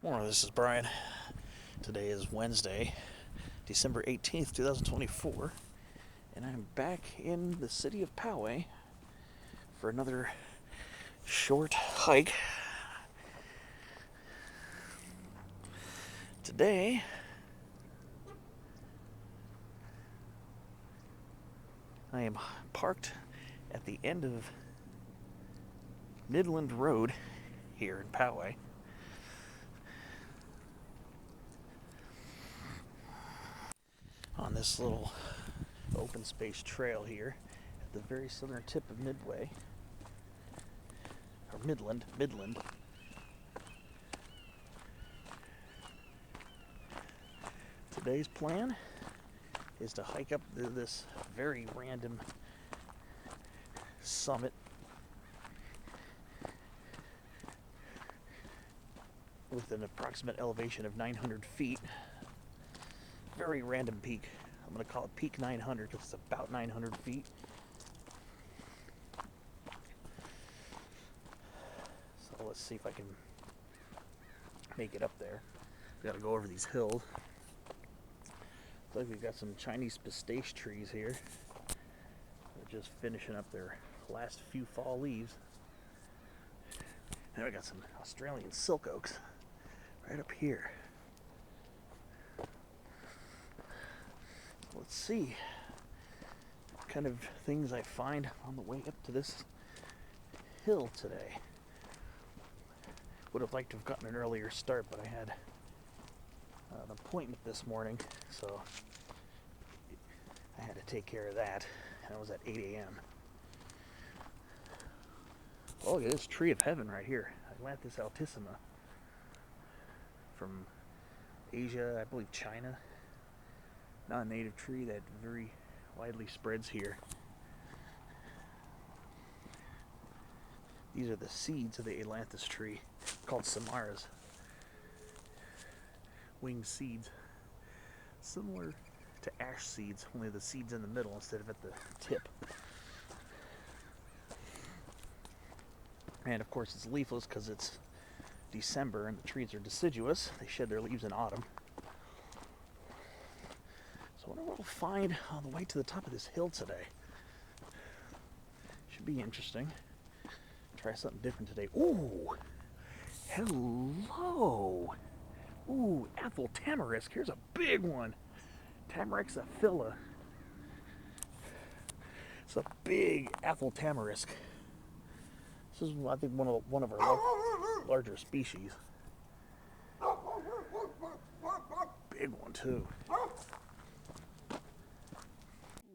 Morning, this is Brian. Today is Wednesday, December 18th, 2024, and I'm back in the city of Poway for another short hike. Today, I am parked at the end of Midland Rd here in Poway. On this little open space trail here at the very southern tip of Midway, or Midland. Today's plan is to hike up this very random summit with an approximate elevation of 900 feet. Very random peak. I'm going to call it peak 900 because it's about 900 feet. So let's see if I can make it up there. We got to go over these hills. Looks like we've got some Chinese pistache trees here. They're just finishing up their last few fall leaves. And we got some Australian silk oaks right up here. Let's see what kind of things I find on the way up to this hill today. Would have liked to have gotten an earlier start, but I had an appointment this morning, so I had to take care of that, and it was at 8 a.m. Oh, look at this tree of heaven right here, Atlantis altissima, from Asia, I believe China. Not a native tree that very widely spreads here. These are the seeds of the Atlantis tree, called samaras. Winged seeds. Similar to ash seeds, only the seeds in the middle instead of at the tip. And of course it's leafless because it's December and the trees are deciduous. They shed their leaves in autumn. So I wonder what we'll find on the way to the top of this hill today. Should be interesting. Try something different today. Ooh! Hello! Ooh, apple tamarisk. Here's a big one. Tamarixaphylla. It's a big apple tamarisk. This is, I think, one of our larger species. Big one too.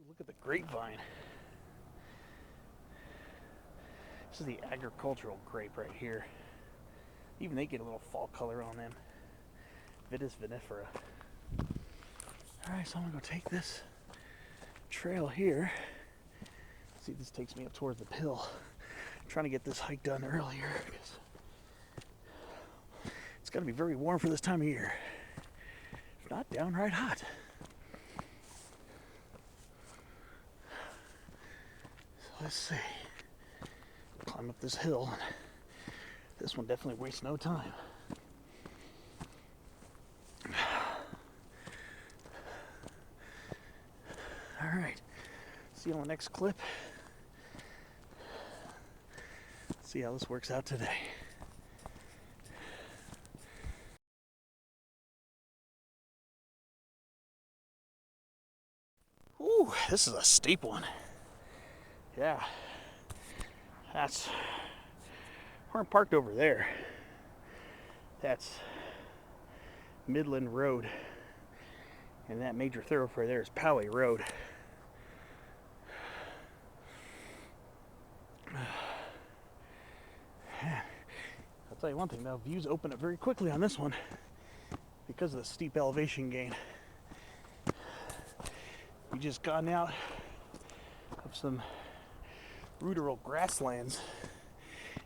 Look at the grapevine. This is the agricultural grape right here. Even they get a little fall color on them. Vitis vinifera. Alright, so I'm gonna go take this trail here. See if this takes me up towards the hill. I'm trying to get this hike done earlier because it's gonna be very warm for this time of year. If not downright hot. Let's see. Climb up this hill. This one definitely wastes no time. Alright. See you on the next clip. See how this works out today. Ooh, this is a steep one. Yeah, we're parked over there. That's Midland Rd, and that major thoroughfare there is Poway Road. I'll tell you one thing though, views open up very quickly on this one because of the steep elevation gain. We just gotten out of some ruderal grasslands,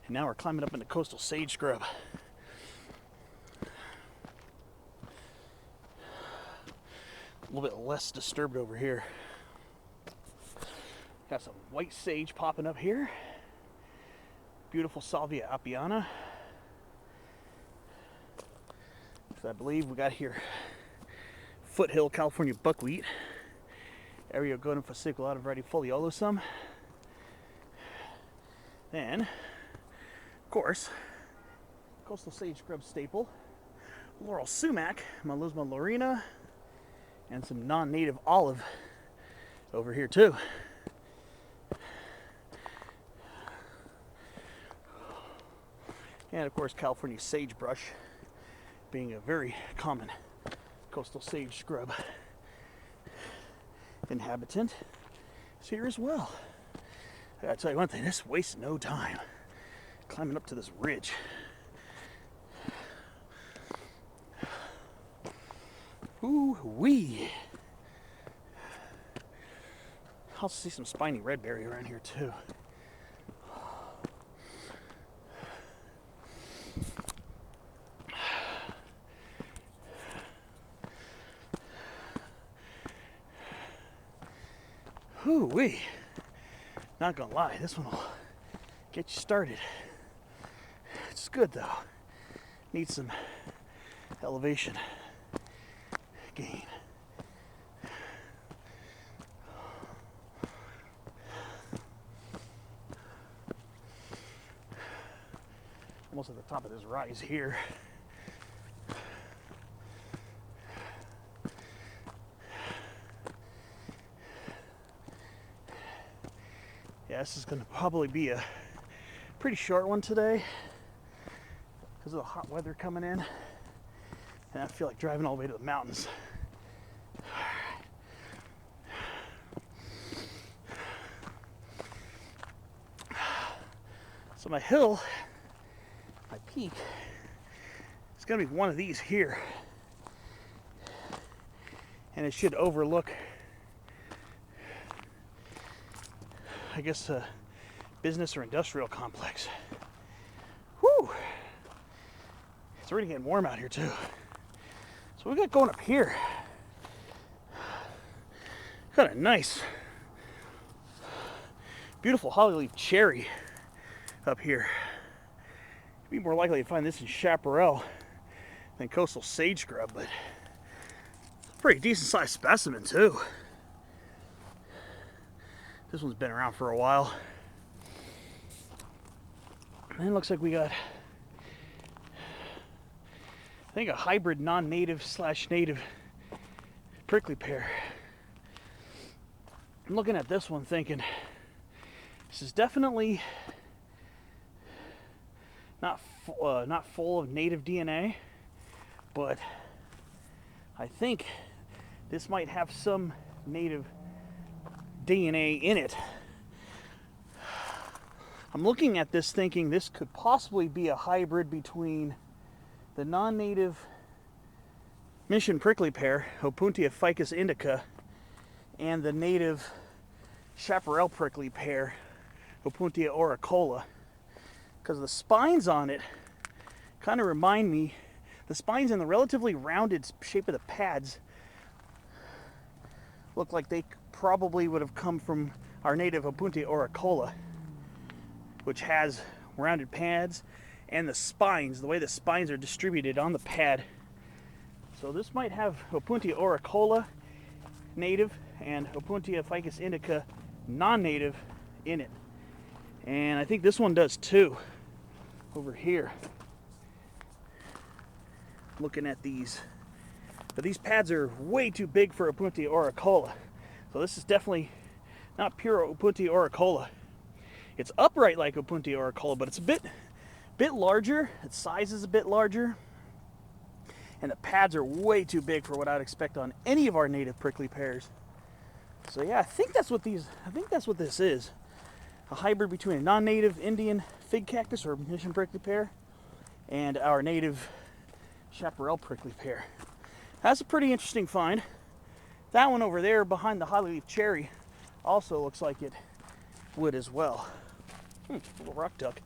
and now we're climbing up into coastal sage scrub. A little bit less disturbed over here. Got some white sage popping up here. Beautiful Salvia apiana. So I believe we got here Foothill California buckwheat, Areogonum fasciculata varifoliolusum. Then, of course, coastal sage scrub staple, laurel sumac, Melisma laurina, and some non-native olive over here too. And of course, California sagebrush, being a very common coastal sage scrub inhabitant, is here as well. I gotta tell you one thing, this wastes no time climbing up to this ridge. Ooh-wee. I also see some spiny redberry around here too. Ooh-wee. Not gonna lie, this one will get you started. It's good though. Needs some elevation gain. Almost at the top of this rise here. Yeah, this is going to probably be a pretty short one today because of the hot weather coming in, and I feel like driving all the way to the mountains. So my hill, my peak, is going to be one of these here, and it should overlook, I guess, a business or industrial complex. Whew! It's already getting warm out here too. So we got going up here. Got a nice, beautiful hollyleaf cherry up here. You'd be more likely to find this in chaparral than coastal sage scrub, but it's a pretty decent sized specimen too. This one's been around for a while. And it looks like we got, I think, a hybrid non-native / native prickly pear. I'm looking at this one thinking, this is definitely not full of native DNA, but I think this might have some native DNA in it. I'm looking at this thinking this could possibly be a hybrid between the non-native mission prickly pear, Opuntia ficus indica, and the native chaparral prickly pear, Opuntia auricola, because the spines on it kind of remind me, the spines and the relatively rounded shape of the pads look like they probably would have come from our native Opuntia auricola, which has rounded pads, and the spines, the way the spines are distributed on the pad. So this might have Opuntia auricola native and Opuntia ficus indica non-native in it. And I think this one does too, over here. Looking at these. But these pads are way too big for Opuntia auricola. So this is definitely not pure Opuntia auricola. It's upright like Opuntia auricola, but it's a bit larger. Its size is a bit larger. And the pads are way too big for what I'd expect on any of our native prickly pears. So yeah, I think that's what this is. A hybrid between a non-native Indian fig cactus or mission prickly pear and our native chaparral prickly pear. That's a pretty interesting find. That one over there behind the hollyleaf cherry also looks like it would as well. Little rock duck.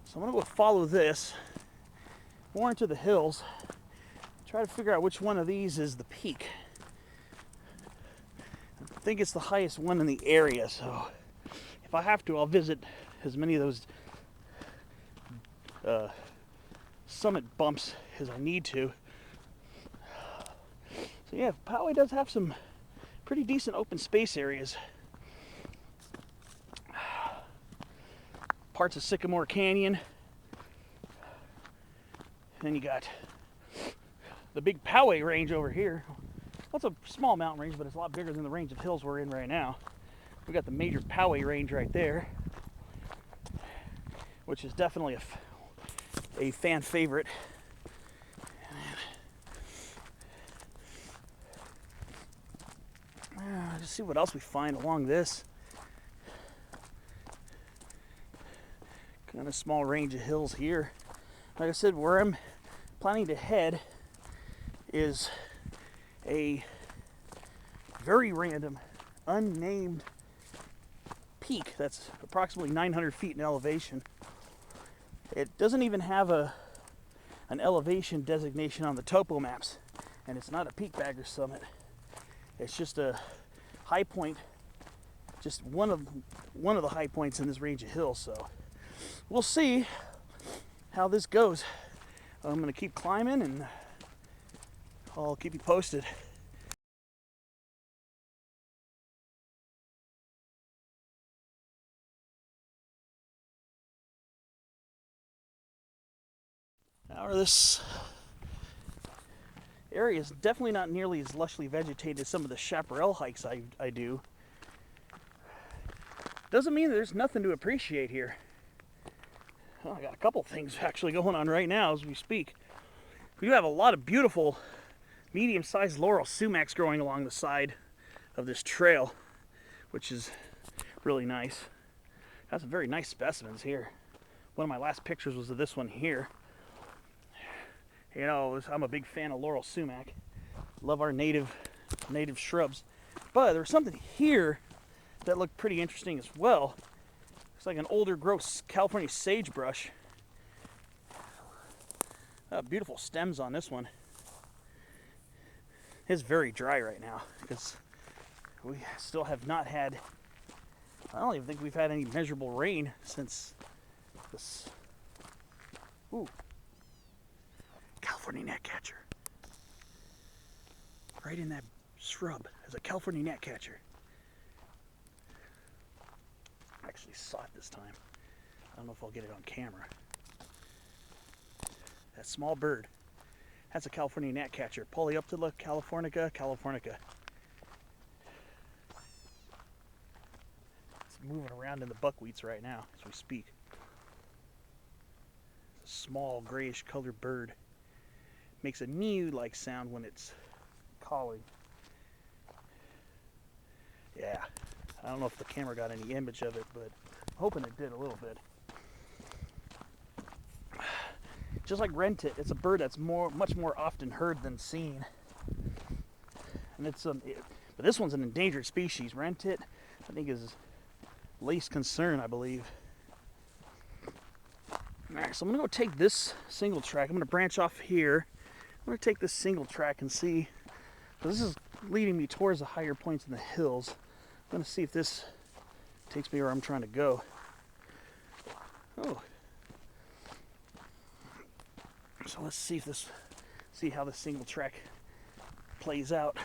So I'm gonna go follow this more into the hills, try to figure out which one of these is the peak. I think it's the highest one in the area, so if I have to, I'll visit as many of those summit bumps as I need to So yeah, Poway does have some pretty decent open space areas. Parts of Sycamore Canyon. Then you got the big Poway range over here. Well, it's a small mountain range, but it's a lot bigger than the range of hills we're in right now. We got the major Poway range right there, which is definitely a fan favorite. Just see what else we find along this kind of small range of hills here. Like I said, where I'm planning to head is a very random, unnamed peak that's approximately 900 feet in elevation. It doesn't even have an elevation designation on the topo maps, and it's not a peak bagger summit. It's just a high point, just one of the high points in this range of hills. So we'll see how this goes. I'm gonna keep climbing, and I'll keep you posted. Now this area is definitely not nearly as lushly vegetated as some of the chaparral hikes I do. Doesn't mean there's nothing to appreciate here. Well, I got a couple things actually going on right now as we speak. We do have a lot of beautiful medium-sized laurel sumacs growing along the side of this trail, which is really nice. Got some very nice specimens here. One of my last pictures was of this one here. You know, I'm a big fan of laurel sumac. Love our native shrubs. But there was something here that looked pretty interesting as well. It's like an older growth California sagebrush. Beautiful stems on this one. It's very dry right now because we still have not had, I don't even think we've had any measurable rain since this. Ooh. California gnatcatcher. Right in that shrub is a California gnatcatcher. I actually saw it this time. I don't know if I'll get it on camera. That small bird. That's a California gnatcatcher. Polyoptila californica californica. It's moving around in the buckwheats right now as we speak. It's a small grayish colored bird. Makes a mew-like sound when it's calling. Yeah, I don't know if the camera got any image of it, but I'm hoping it did a little bit. Just like wren tit, it's a bird that's much more often heard than seen. And it's but this one's an endangered species. Wren tit, I think, is least concern, I believe. All right, so I'm gonna go take this single track. I'm gonna branch off here. I'm going to take this single track and see, so this is leading me towards the higher points in the hills. I'm going to see if this takes me where I'm trying to go. Oh. So let's see how this single track plays out.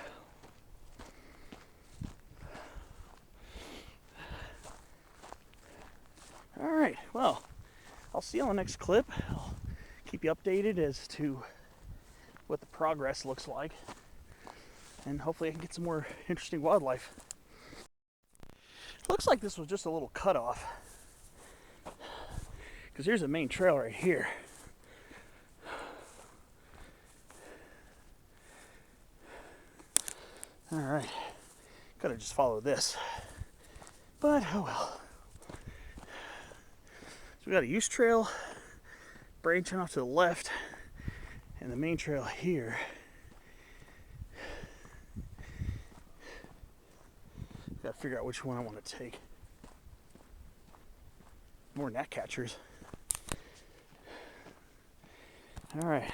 All right, well, I'll see you on the next clip. I'll keep you updated as to what the progress looks like, and hopefully I can get some more interesting wildlife. Looks like this was just a little cutoff, because here's the main trail right here. All right, could have just followed this, but oh well. So we got a use trail branching off to the left, and the main trail here. Gotta figure out which one I want to take. More gnatcatchers. All right.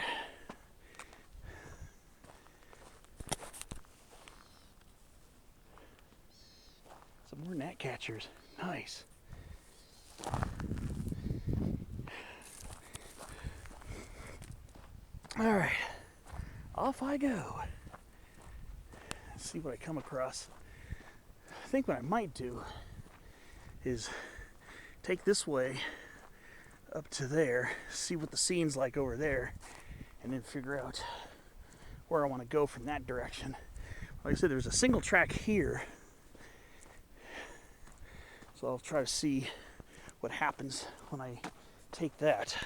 Some more gnatcatchers. Nice. All right, off I go. see what I come across. I think what I might do is take this way up to there, see what the scene's like over there, and then figure out where I want to go from that direction. Like I said, there's a single track here, so I'll try to see what happens when I take that.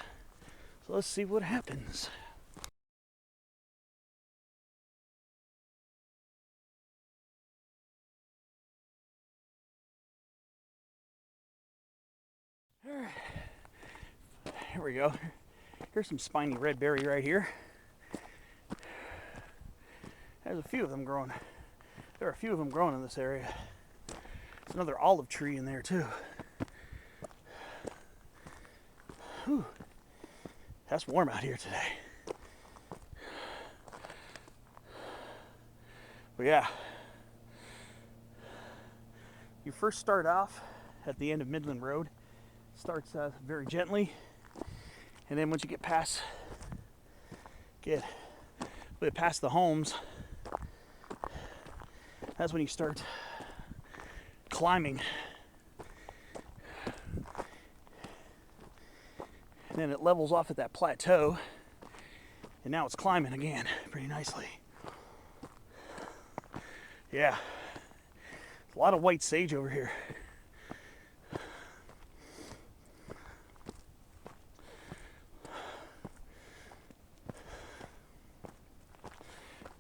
So let's see what happens. All right. Here we go. Here's some spiny red berry right here. There's a few of them growing. There are a few of them growing in this area. There's another olive tree in there too. Whew. That's warm out here today. But yeah, you first start off at the end of Midland Road. Starts very gently, and then once you get past the homes, that's when you start climbing. And then it levels off at that plateau, and now it's climbing again pretty nicely. Yeah, a lot of white sage over here.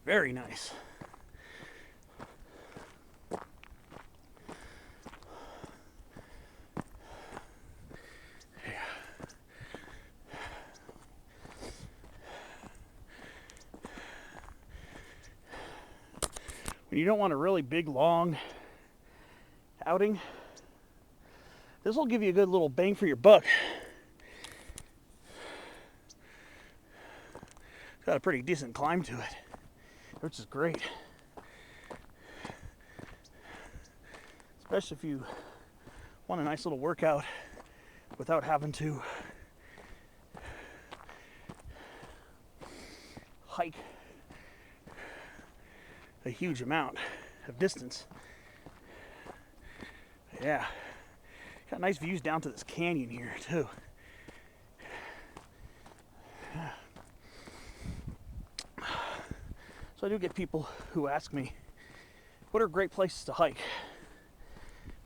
Very nice. Yeah. When you don't want a really big, long outing, this will give you a good little bang for your buck. It's got a pretty decent climb to it, which is great. Especially if you want a nice little workout without having to hike a huge amount of distance. Yeah, got nice views down to this canyon here too. Yeah. So I do get people who ask me, what are great places to hike?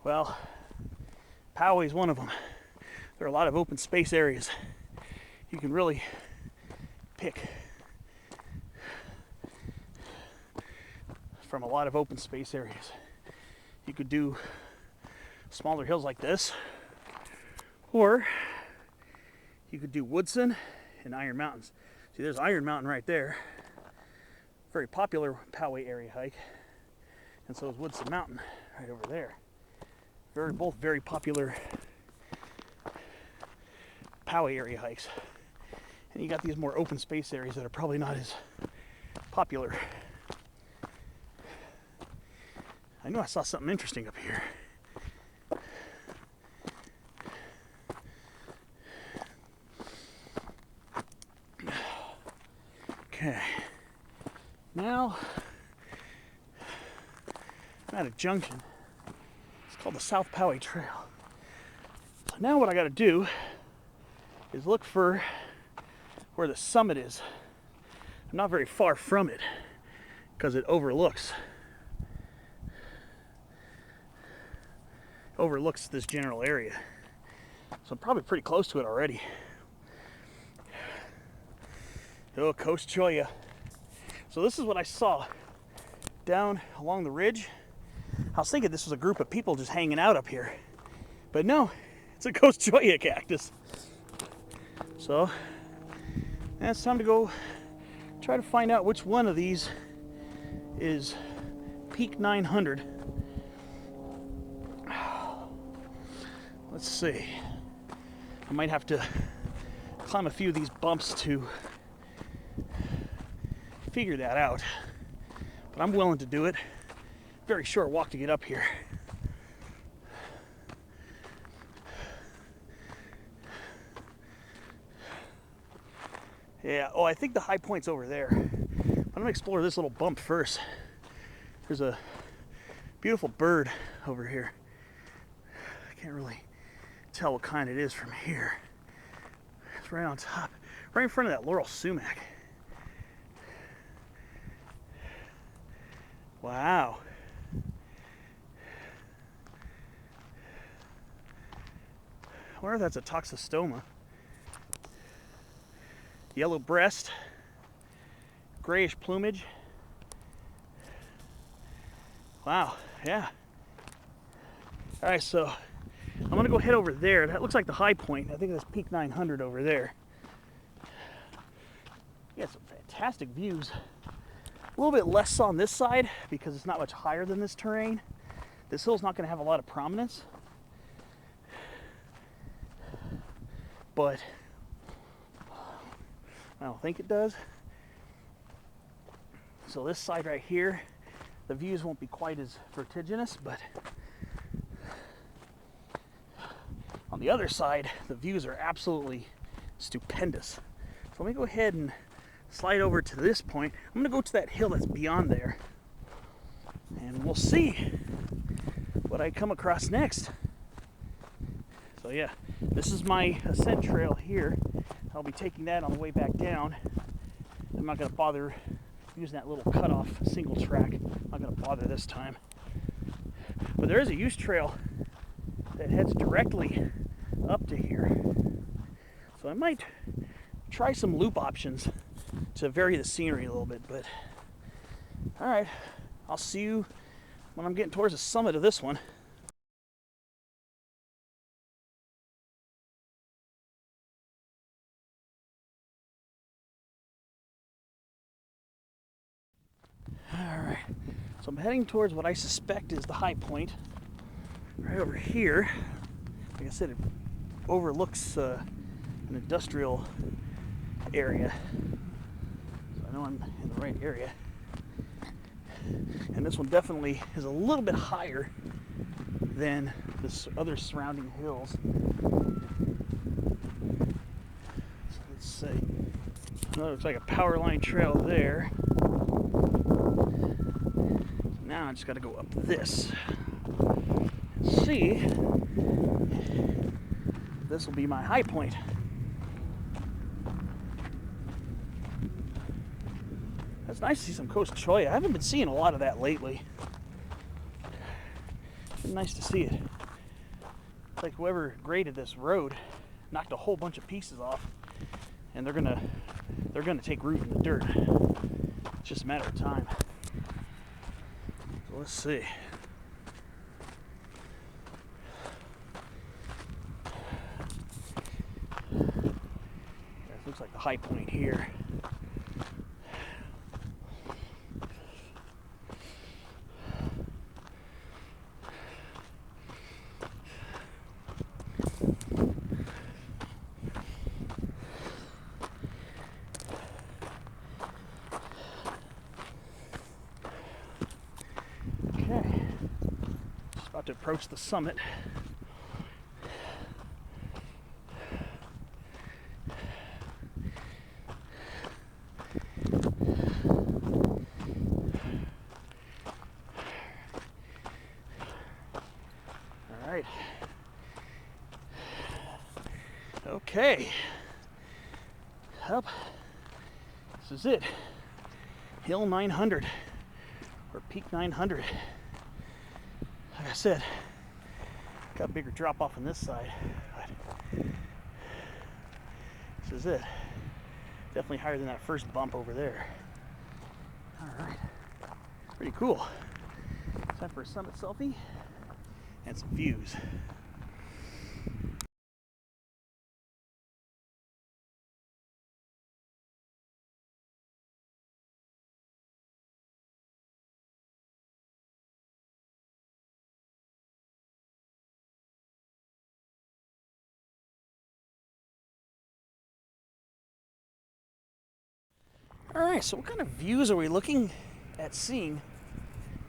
Well, Poway is one of them. There are a lot of open space areas. You can really pick from a lot of open space areas. You could do smaller hills like this, or you could do Woodson and Iron Mountains. See, there's Iron Mountain right there. Very popular Poway area hike, and so is Woodson Mountain right over there. Both very popular Poway area hikes. And you got these more open space areas that are probably not as popular. I knew I saw something interesting up here. Okay. Now, I'm at a junction. It's called the South Poway Trail. So now what I got to do is look for where the summit is. I'm not very far from it because it overlooks this general area. So I'm probably pretty close to it already. Oh, Coast Cholla. So this is what I saw down along the ridge. I was thinking this was a group of people just hanging out up here, but no, it's a Coast Cholla cactus. So now it's time to go try to find out which one of these is Peak 900. Let's see. I might have to climb a few of these bumps to figure that out, but I'm willing to do it. Very short walk to get up here. Yeah, oh, I think the high point's over there. I'm gonna explore this little bump first. There's a beautiful bird over here. I can't really tell what kind it is from here. It's right on top, right in front of that laurel sumac. Wow. I wonder if that's a toxostoma. Yellow breast, grayish plumage. Wow, yeah. All right, so I'm gonna go head over there. That looks like the high point. I think that's peak 900 over there. Yeah, some fantastic views. A little bit less on this side because it's not much higher than this terrain. This hill's not gonna have a lot of prominence. But I don't think it does. So this side right here, the views won't be quite as vertiginous, but on the other side, the views are absolutely stupendous. So let me go ahead and slide over to this point. I'm gonna go to that hill that's beyond there, and we'll see what I come across next. So yeah, this is my ascent trail here. I'll be taking that on the way back down. I'm not gonna bother using that little cutoff single track. I'm not gonna bother this time. But there is a use trail that heads directly up to here. So I might try some loop options to vary the scenery a little bit, but all right, I'll see you when I'm getting towards the summit of this one. All right, so I'm heading towards what I suspect is the high point right over here. Like I said, it overlooks an industrial area, so I know I'm in the right area. And this one definitely is a little bit higher than the other surrounding hills. So let's see. Oh, it looks like a power line trail there. Now I just got to go up this. See, this will be my high point. It's nice to see some Coast Cholla. I haven't been seeing a lot of that lately. It's been nice to see it. It's like whoever graded this road knocked a whole bunch of pieces off, and they're gonna take root in the dirt. It's just a matter of time. So let's see. That looks like the high point here. To approach the summit. All right. Okay. Up. This is it. Hill 900 or peak 900. Like I said, got a bigger drop off on this side, but this is it. Definitely higher than that first bump over there. All right, pretty cool. Time for a summit selfie and some views. All right, so what kind of views are we looking at seeing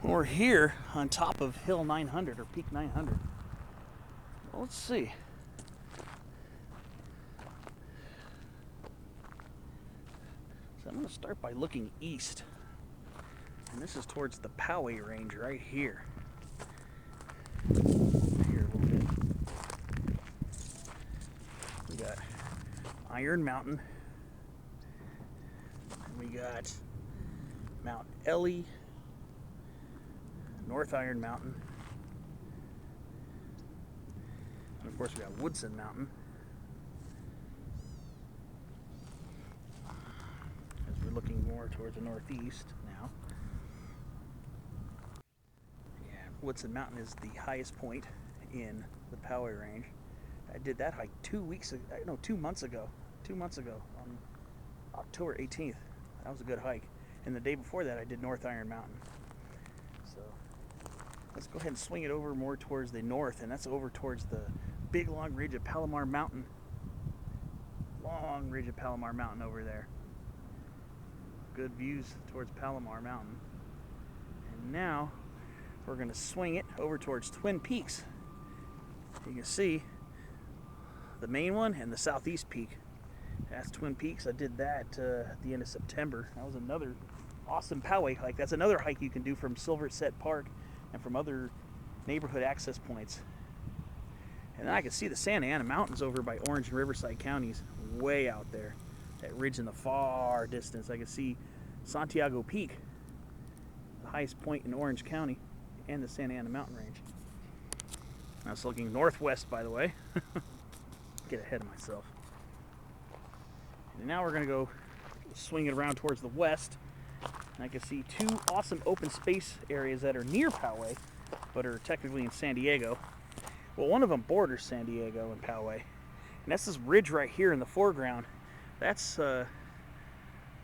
when we're here on top of Hill 900 or Peak 900? Well, let's see. So I'm going to start by looking east. And this is towards the Poway range right here. Here a little bit. We got Iron Mountain. And we got Mount Ellie, North Iron Mountain. And of course we got Woodson Mountain. As we're looking more towards the northeast now. Yeah, Woodson Mountain is the highest point in the Poway range. I did that hike 2 months ago. 2 months ago on October 18th. That was a good hike. And the day before that I did North Iron Mountain. So let's go ahead and swing it over more towards the north, and that's over towards the big long ridge of Palomar Mountain. Long ridge of Palomar Mountain over there. Good views towards Palomar Mountain. And now we're going to swing it over towards Twin Peaks. You can see the main one and the southeast peak. That's Twin Peaks. I did that at the end of September. That was another awesome Poway hike. That's another hike you can do from Silverset Park and from other neighborhood access points. And then I can see the Santa Ana Mountains over by Orange and Riverside counties, way out there. That ridge in the far distance. I can see Santiago Peak, the highest point in Orange County, and the Santa Ana Mountain Range. I was looking northwest, by the way. Get ahead of myself. And now we're going to go swing it around towards the west. And I can see two awesome open space areas that are near Poway, but are technically in San Diego. Well, one of them borders San Diego and Poway. And that's this ridge right here in the foreground. That's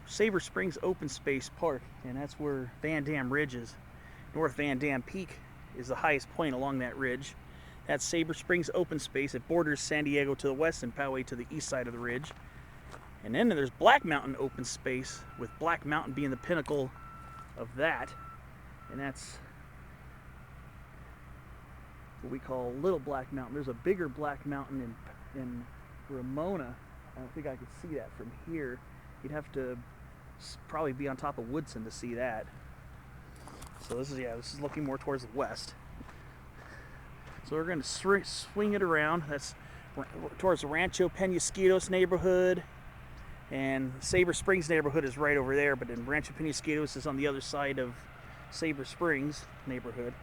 Sabre Springs Open Space Park, and that's where Van Dam Ridge is. North Van Dam Peak is the highest point along that ridge. That's Sabre Springs Open Space. It borders San Diego to the west and Poway to the east side of the ridge. And then there's Black Mountain Open Space, with Black Mountain being the pinnacle of that. And that's what we call Little Black Mountain. There's a bigger Black Mountain in Ramona. I don't think I could see that from here. You'd have to probably be on top of Woodson to see that. So this is looking more towards the west. So we're going to swing it around. That's towards the Rancho Penasquitos neighborhood. And Sabre Springs neighborhood is right over there, but then Rancho Penasquitos is on the other side of Sabre Springs neighborhood.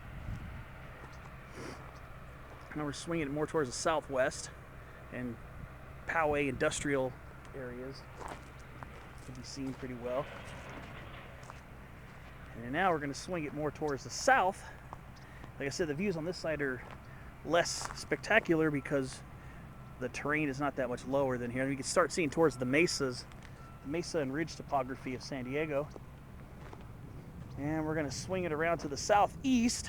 Now we're swinging it more towards the southwest and Poway industrial areas can be seen pretty well. And now we're going to swing it more towards the south. Like I said, the views on this side are less spectacular because the terrain is not that much lower than here. And you can start seeing towards the mesas, the mesa and ridge topography of San Diego. And we're going to swing it around to the southeast,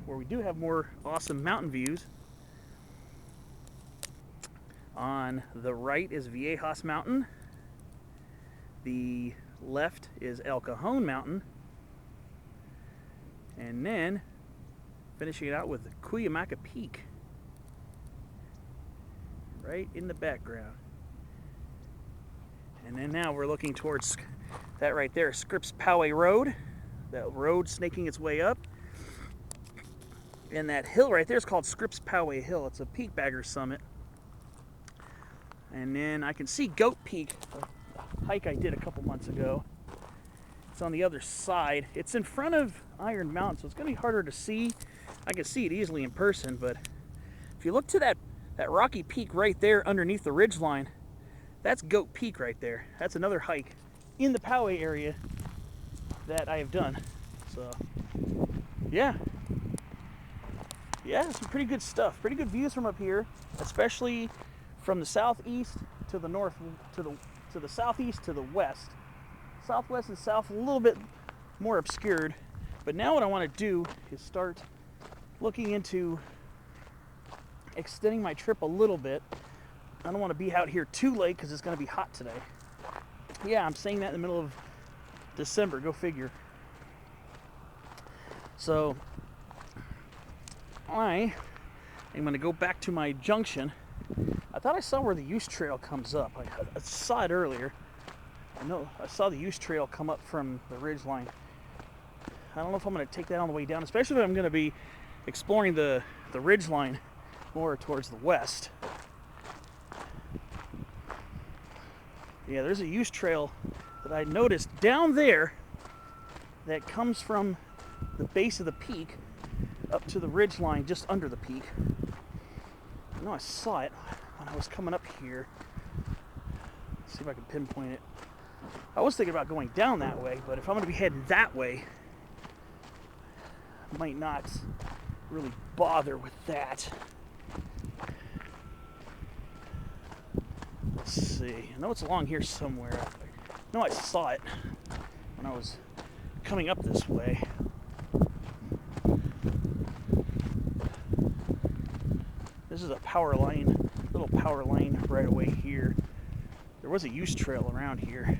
where we do have more awesome mountain views. On the right is Viejas Mountain. The left is El Cajon Mountain. And then finishing it out with Cuyamaca Peak, right in the background. And then now we're looking towards that right there, Scripps Poway Road. That road snaking its way up. And that hill right there is called Scripps Poway Hill. It's a peak bagger summit. And then I can see Goat Peak, a hike I did a couple months ago. It's on the other side. It's in front of Iron Mountain, so it's going to be harder to see. I can see it easily in person, but if you look to that rocky peak right there underneath the ridgeline, that's Goat Peak right there. That's another hike in the Poway area that I have done. So, yeah, some pretty good stuff. Pretty good views from up here, especially from the southeast to the north, to the southeast to the west. Southwest and south a little bit more obscured, but now what I want to do is start looking into extending my trip a little bit. I don't want to be out here too late because it's going to be hot today. Yeah, I'm saying that in the middle of December, go figure. So I am going to go back to my junction. I thought I saw where the Use Trail comes up. I saw it earlier. I know I saw the Use Trail come up from the ridgeline don't know if I'm going to take that on the way down, especially if I'm going to be exploring the ridgeline more towards the west. Yeah, there's a use trail that I noticed down there that comes from the base of the peak up to the ridgeline just under the peak. I know I saw it when I was coming up here. Let's see if I can pinpoint it. I was thinking about going down that way, but if I'm going to be heading that way, I might not really bother with that. Let's see. I know it's along here somewhere. I know I saw it when I was coming up this way. This is a power line, little power line right away here. There was a use trail around here.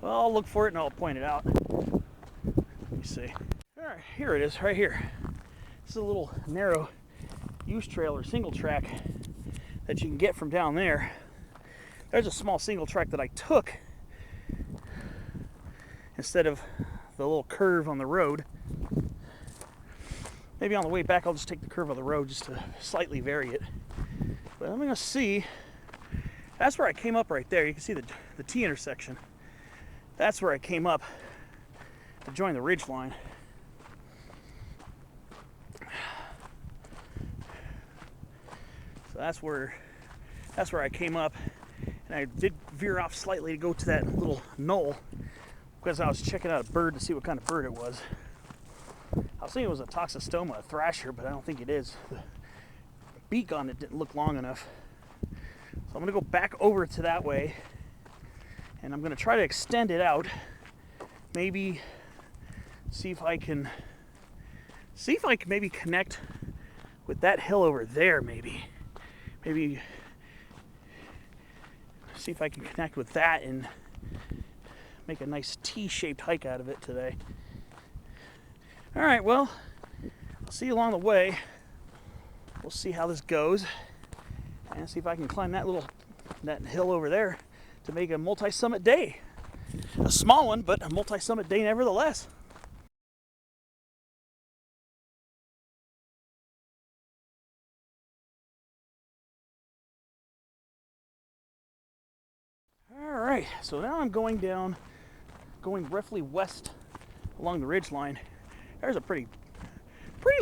Well, I'll look for it and I'll point it out. Let me see. All right, here it is, right here. This is a little narrow use trail or single track that you can get from down there. There's a small single track that I took instead of the little curve on the road. Maybe on the way back I'll just take the curve of the road just to slightly vary it. But I'm going to see. That's where I came up right there. You can see the T intersection. That's where I came up to join the ridge line. So that's where I came up, and I did veer off slightly to go to that little knoll because I was checking out a bird to see what kind of bird it was. I was thinking it was a toxostoma, a thrasher, but I don't think it is. The beak on it didn't look long enough. So I'm going to go back over to that way, and I'm going to try to extend it out. Maybe see if I can maybe connect with that hill over there. Maybe see if I can connect with that and make a nice T-shaped hike out of it today. All right, well, I'll see you along the way. We'll see how this goes and see if I can climb that hill over there to make a multi-summit day. A small one, but a multi-summit day nevertheless. All right, so now I'm going roughly west along the ridge line. There's a pretty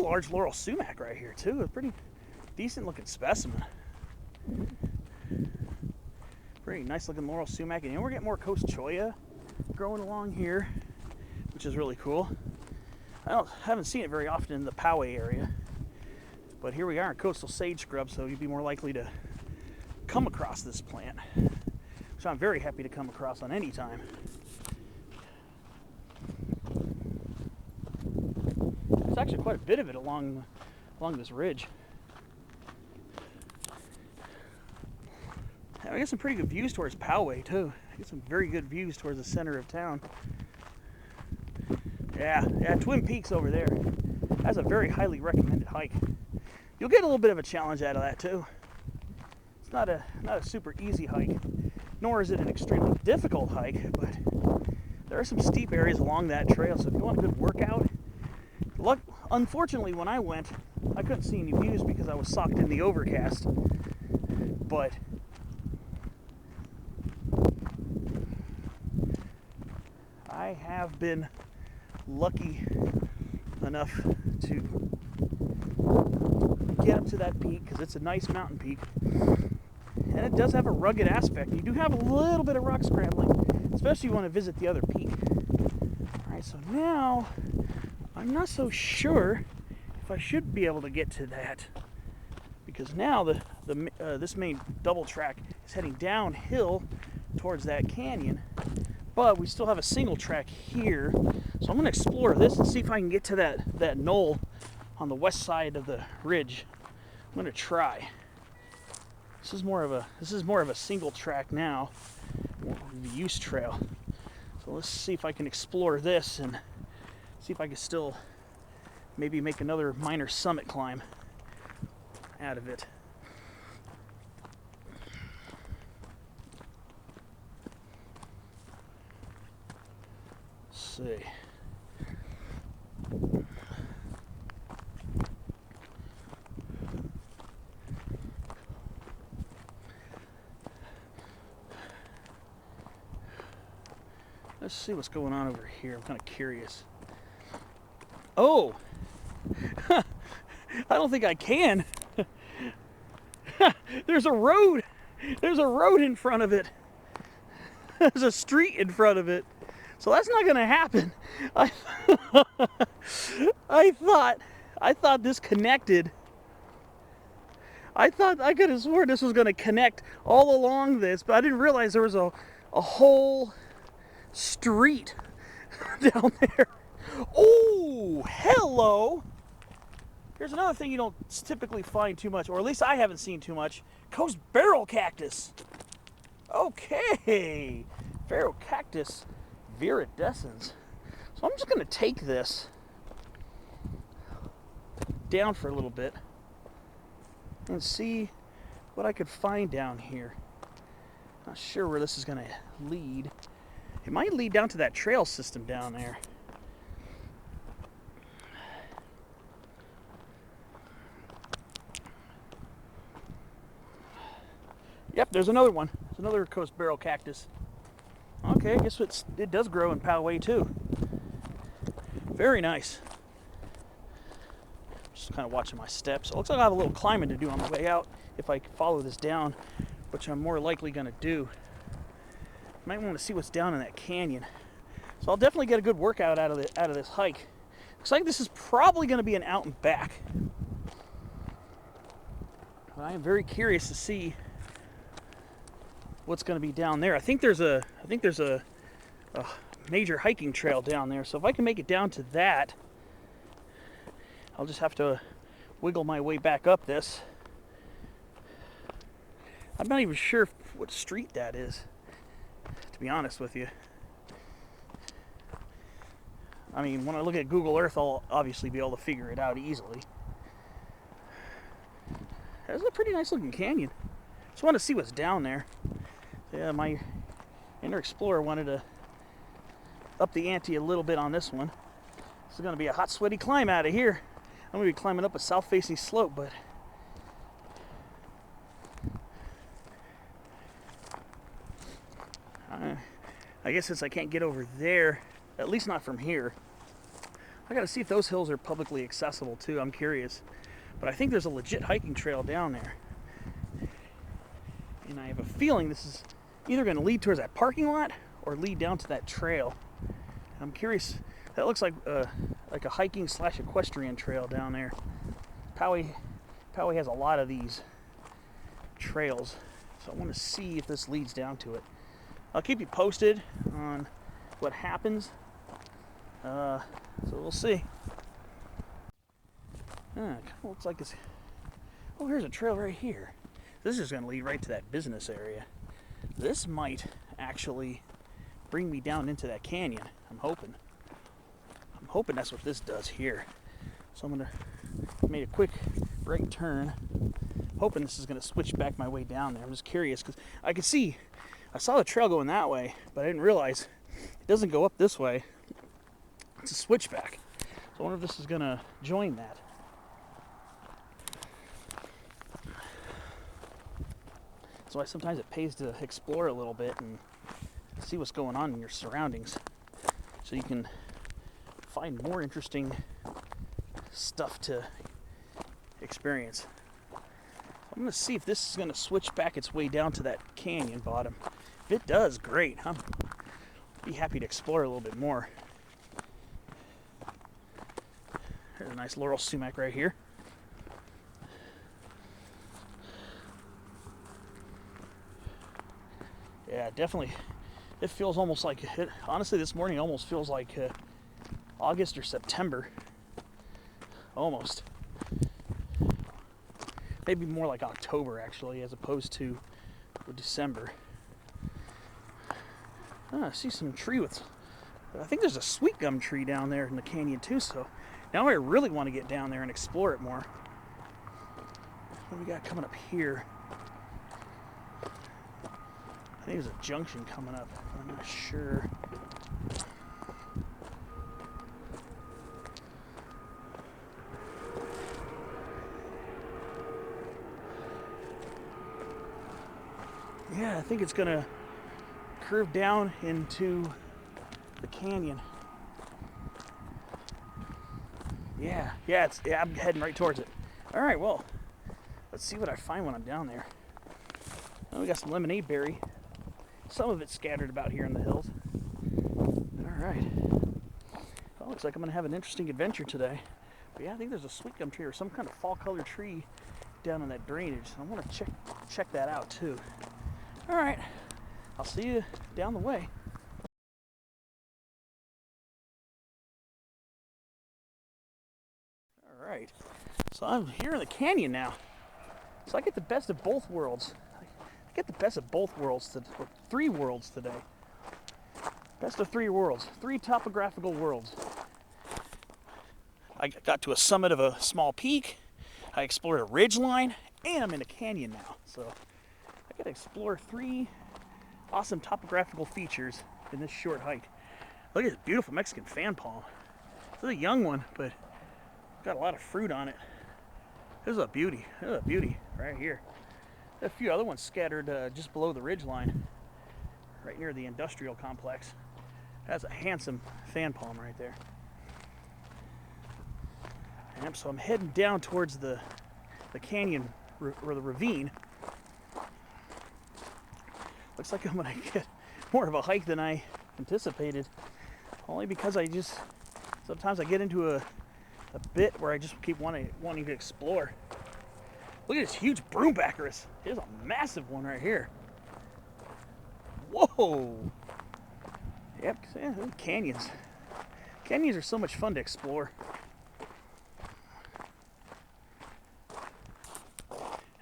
large laurel sumac right here too. A pretty decent looking specimen. Pretty nice looking laurel sumac, and we're getting more coast cholla growing along here, which is really cool. I haven't seen it very often in the Poway area, but here we are in coastal sage scrub, so you'd be more likely to come across this plant, which I'm very happy to come across on any time. There's actually quite a bit of it along this ridge. I get some pretty good views towards Poway too. I get some very good views towards the center of town. Yeah, Twin Peaks over there. That's a very highly recommended hike. You'll get a little bit of a challenge out of that too. It's not a super easy hike, nor is it an extremely difficult hike, but there are some steep areas along that trail, so if you want a good workout, unfortunately when I went, I couldn't see any views because I was socked in the overcast, but I have been lucky enough to get up to that peak because it's a nice mountain peak, and it does have a rugged aspect. You do have a little bit of rock scrambling, especially if you want to visit the other peak. Alright, so now I'm not so sure if I should be able to get to that, because now this main double track is heading downhill towards that canyon, but we still have a single track here. So I'm going to explore this and see if I can get to that knoll on the west side of the ridge. I'm going to try. This is more of a single track now, the use trail. So let's see if I can explore this and see if I can still maybe make another minor summit climb out of it. Let's see. Let's see what's going on over here. I'm kind of curious. Oh! I don't think I can. There's a road. There's a road in front of it. There's a street in front of it. So that's not going to happen. I thought this connected. I could have sworn this was going to connect all along this, but I didn't realize there was a whole street down there. Oh, hello. Here's another thing you don't typically find too much, or at least I haven't seen too much. Coast barrel cactus. Okay. Barrel cactus viridescens. So I'm just going to take this down for a little bit and see what I could find down here. Not sure where this is going to lead. It might lead down to that trail system down there. Yep, there's another one. There's another coast barrel cactus. Okay, I guess it does grow in Poway too. Very nice. Just kind of watching my steps. It looks like I have a little climbing to do on the way out if I follow this down, which I'm more likely going to do. Might want to see what's down in that canyon. So I'll definitely get a good workout out of this hike. Looks like this is probably going to be an out and back. But I am very curious to see what's going to be down there. I think there's a major hiking trail down there. So if I can make it down to that, I'll just have to wiggle my way back up this. I'm not even sure what street that is, to be honest with you. I mean, when I look at Google Earth, I'll obviously be able to figure it out easily. That's a pretty nice looking canyon. Just want to see what's down there. Yeah, my inner explorer wanted to up the ante a little bit on this one. This is going to be a hot, sweaty climb out of here. I'm going to be climbing up a south-facing slope, but I guess since I can't get over there, at least not from here, I got to see if those hills are publicly accessible too. I'm curious, but I think there's a legit hiking trail down there, and I have a feeling this is either going to lead towards that parking lot or lead down to that trail. I'm curious. That looks like a hiking / equestrian trail down there. Poway has a lot of these trails, so I want to see if this leads down to it. I'll keep you posted on what happens. So we'll see. It kind of looks like this. Oh, here's a trail right here. This is going to lead right to that business area. This might actually bring me down into that canyon. I'm hoping that's what this does here. So I'm going to make a quick right turn, hoping this is going to switch back my way down there. I'm just curious because I saw the trail going that way, but I didn't realize it doesn't go up this way. It's a switchback. So I wonder if this is going to join that. That's why sometimes it pays to explore a little bit and see what's going on in your surroundings, so you can find more interesting stuff to experience. I'm going to see if this is going to switch back its way down to that canyon bottom. If it does, great. I'll be happy to explore a little bit more. There's a nice laurel sumac right here. Yeah, definitely. It feels almost like it. Honestly, this morning almost feels like August or September. Almost. Maybe more like October, actually, as opposed to December. I see some tree with... I think there's a sweet gum tree down there in the canyon, too, so now I really want to get down there and explore it more. What do we got coming up here? I think there's a junction coming up. I'm not sure. Yeah, I think it's going to curve down into the canyon. Yeah, I'm heading right towards it. All right, well, let's see what I find when I'm down there. Oh, we got some lemonade berry. Some of it's scattered about here in the hills. All right. Well, looks like I'm gonna have an interesting adventure today. But yeah, I think there's a sweet gum tree or some kind of fall colored tree down in that drainage. I want to check that out too. All right, I'll see you down the way. All right, so I'm here in the canyon now. So I get the best of both worlds. I get the best of both worlds, or 3 worlds today. Best of 3 worlds, 3 topographical worlds. I got to a summit of a small peak. I explored a ridgeline, and I'm in a canyon now. So I got to explore 3 awesome topographical features in this short hike. Look at this beautiful Mexican fan palm. This is a young one, but got a lot of fruit on it. This is a beauty. This is a beauty right here. There's a few other ones scattered just below the ridgeline, right near the industrial complex. That's a handsome fan palm right there. And so I'm heading down towards the canyon or the ravine. Looks like I'm gonna get more of a hike than I anticipated, only because sometimes I get into a bit where I just keep wanting to explore. Look at this huge broombacchus. Here's a massive one right here. Whoa! Yep, yeah, canyons. Canyons are so much fun to explore.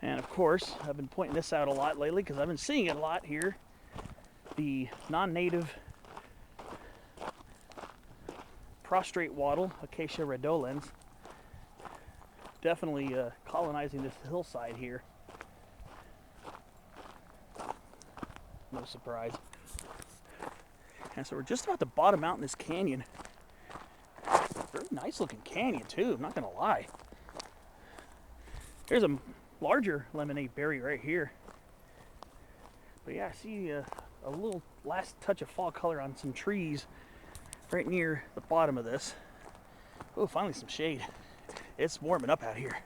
And of course, I've been pointing this out a lot lately because I've been seeing it a lot here. The non-native prostrate wattle, Acacia redolens, definitely colonizing this hillside here. No surprise. And so we're just about to bottom out in this canyon. Very nice looking canyon too, I'm not gonna lie. There's a larger lemonade berry right here. But yeah, I see a little last touch of fall color on some trees right near the bottom of this. Oh, finally some shade. It's warming up out here.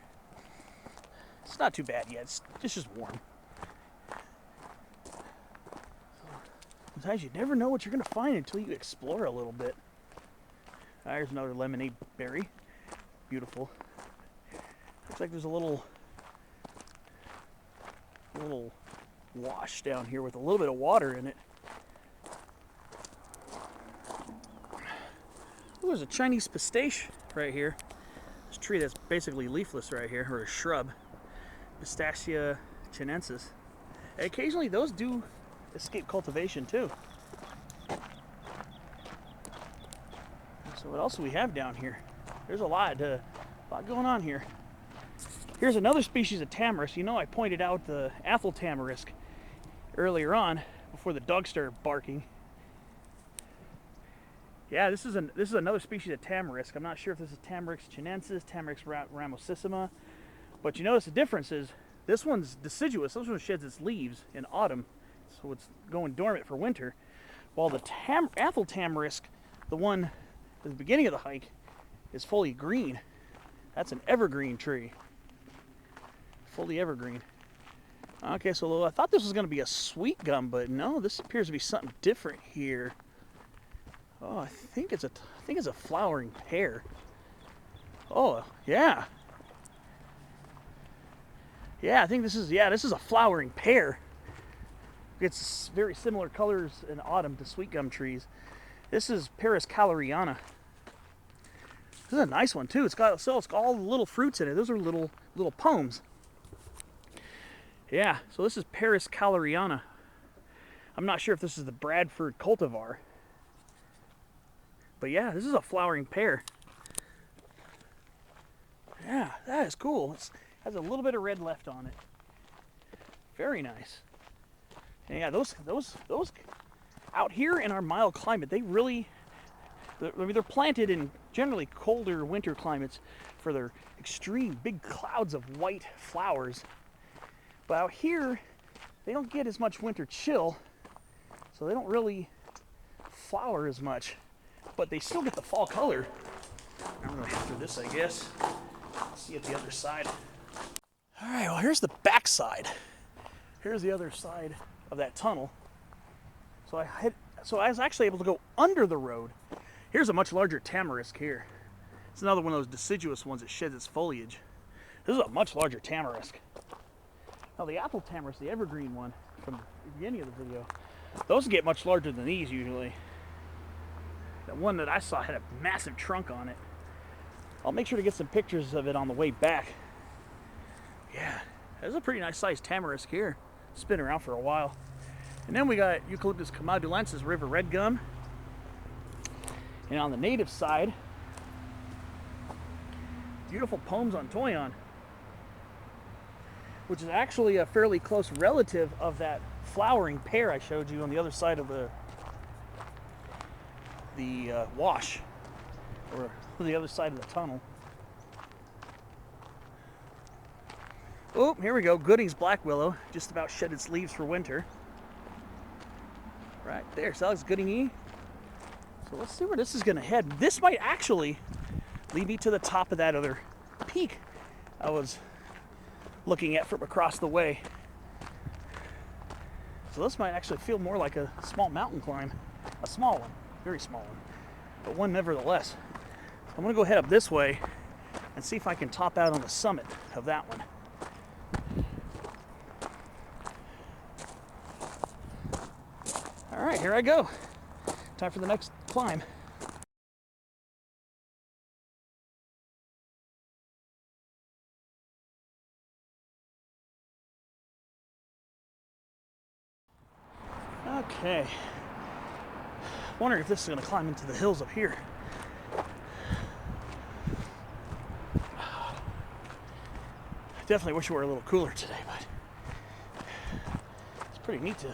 It's not too bad yet, it's just warm. Sometimes you never know what you're gonna find until you explore a little bit. There's another lemonade berry. Beautiful. Looks like there's a little wash down here with a little bit of water in it. Oh, there's a Chinese pistache right here. This tree that's basically leafless right here, or a shrub. Pistachia chinensis. And occasionally those do escape cultivation too. So what else do we have down here? There's a lot going on here. Here's another species of tamarisk. You know, I pointed out the apple tamarisk earlier on before the dog started barking. Yeah, this is another species of tamarisk. I'm not sure if this is Tamarix chinensis, Tamarix ramosissima, but you notice the difference is this one's deciduous. This one sheds its leaves in autumn, so it's going dormant for winter, while the apple tamarisk, the one at the beginning of the hike, is fully green. That's an evergreen tree. Fully evergreen. Okay, so I thought this was going to be a sweet gum, but no, this appears to be something different here. Oh, I think it's a flowering pear. Oh, yeah. Yeah, I think this is a flowering pear. It's very similar colors in autumn to sweet gum trees. This is Paris caleriana. This is a nice one too. It's got all the little fruits in it. Those are little pomes. Yeah, so this is Paris caleriana. I'm not sure if this is the Bradford cultivar. But yeah, this is a flowering pear. Yeah, that is cool. It has a little bit of red left on it. Very nice. And yeah, those out here in our mild climate, they're planted in generally colder winter climates for their extreme big clouds of white flowers. But out here, they don't get as much winter chill, so they don't really flower as much. but they still get the fall color. I'm gonna head through this, I guess. See at the other side. All right, well, here's the back side. Here's the other side of that tunnel. So I was actually able to go under the road. Here's a much larger tamarisk here. It's another one of those deciduous ones that sheds its foliage. This is a much larger tamarisk. Now the apple tamarisk, the evergreen one from the beginning of the video, those get much larger than these usually. The one that I saw had a massive trunk on it. I'll make sure to get some pictures of it on the way back. Yeah, that's a pretty nice sized tamarisk here. It's been around for a while. And then we got Eucalyptus comadulensis, river red gum. And on the native side, beautiful Pomes on Toyon, which is actually a fairly close relative of that flowering pear I showed you on the other side of the wash, or the other side of the tunnel. Oh, here we go. Gooding's black willow, just about shed its leaves for winter. Right there, so that's Gooding E. So let's see where this is going to head. This might actually lead me to the top of that other peak I was looking at from across the way. So this might actually feel more like a small mountain climb. A small one, very small one, but one nevertheless. I'm going to go head up this way and see if I can top out on the summit of that one. All right, here I go. Time for the next climb. Okay. Wondering if this is going to climb into the hills up here. Definitely wish it were a little cooler today, but it's pretty neat to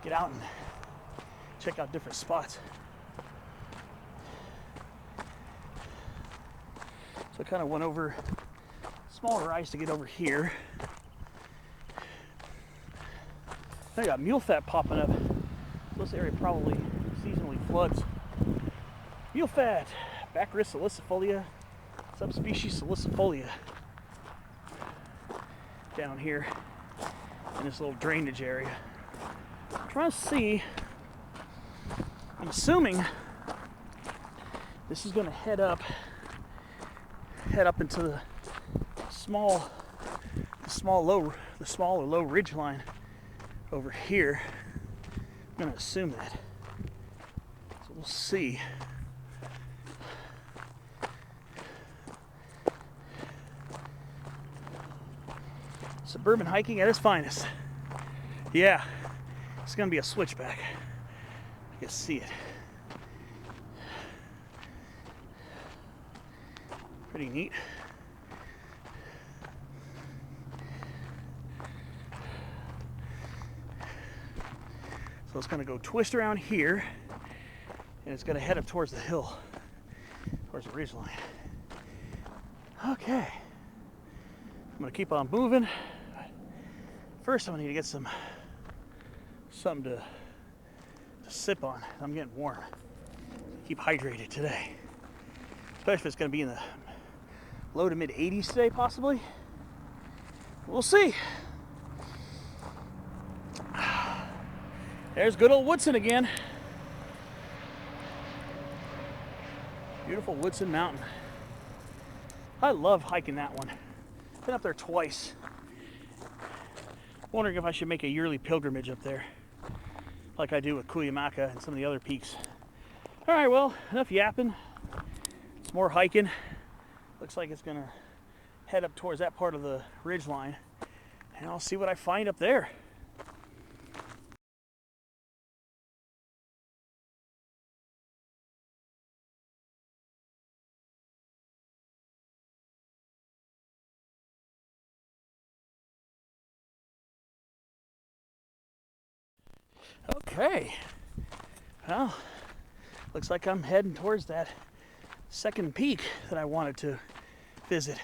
get out and check out different spots. So I kind of went over smaller ice to get over here. I got mule fat popping up. This area probably seasonally floods. Mule fat, Baccharis salicifolia, subspecies salicifolia. Down here in this little drainage area. I'm trying to see, I'm assuming this is going to head up into the small or low ridge line over here. I'm going to assume that. So we'll see. Suburban hiking at its finest. Yeah, it's going to be a switchback. You can see it. Pretty neat. So it's going to go twist around here, and it's going to head up towards the hill, towards the ridgeline. Okay, I'm going to keep on moving. First, I'm going to need to get something to sip on. I'm getting warm. Keep hydrated today, especially if it's going to be in the low to mid 80s today, possibly. We'll see. There's good old Woodson again. Beautiful Woodson Mountain. I love hiking that one. Been up there twice. Wondering if I should make a yearly pilgrimage up there, like I do with Cuyamaca and some of the other peaks. All right, well, enough yapping. It's more hiking. Looks like it's gonna head up towards that part of the ridge line, and I'll see what I find up there. Okay, well, looks like I'm heading towards that second peak that I wanted to visit.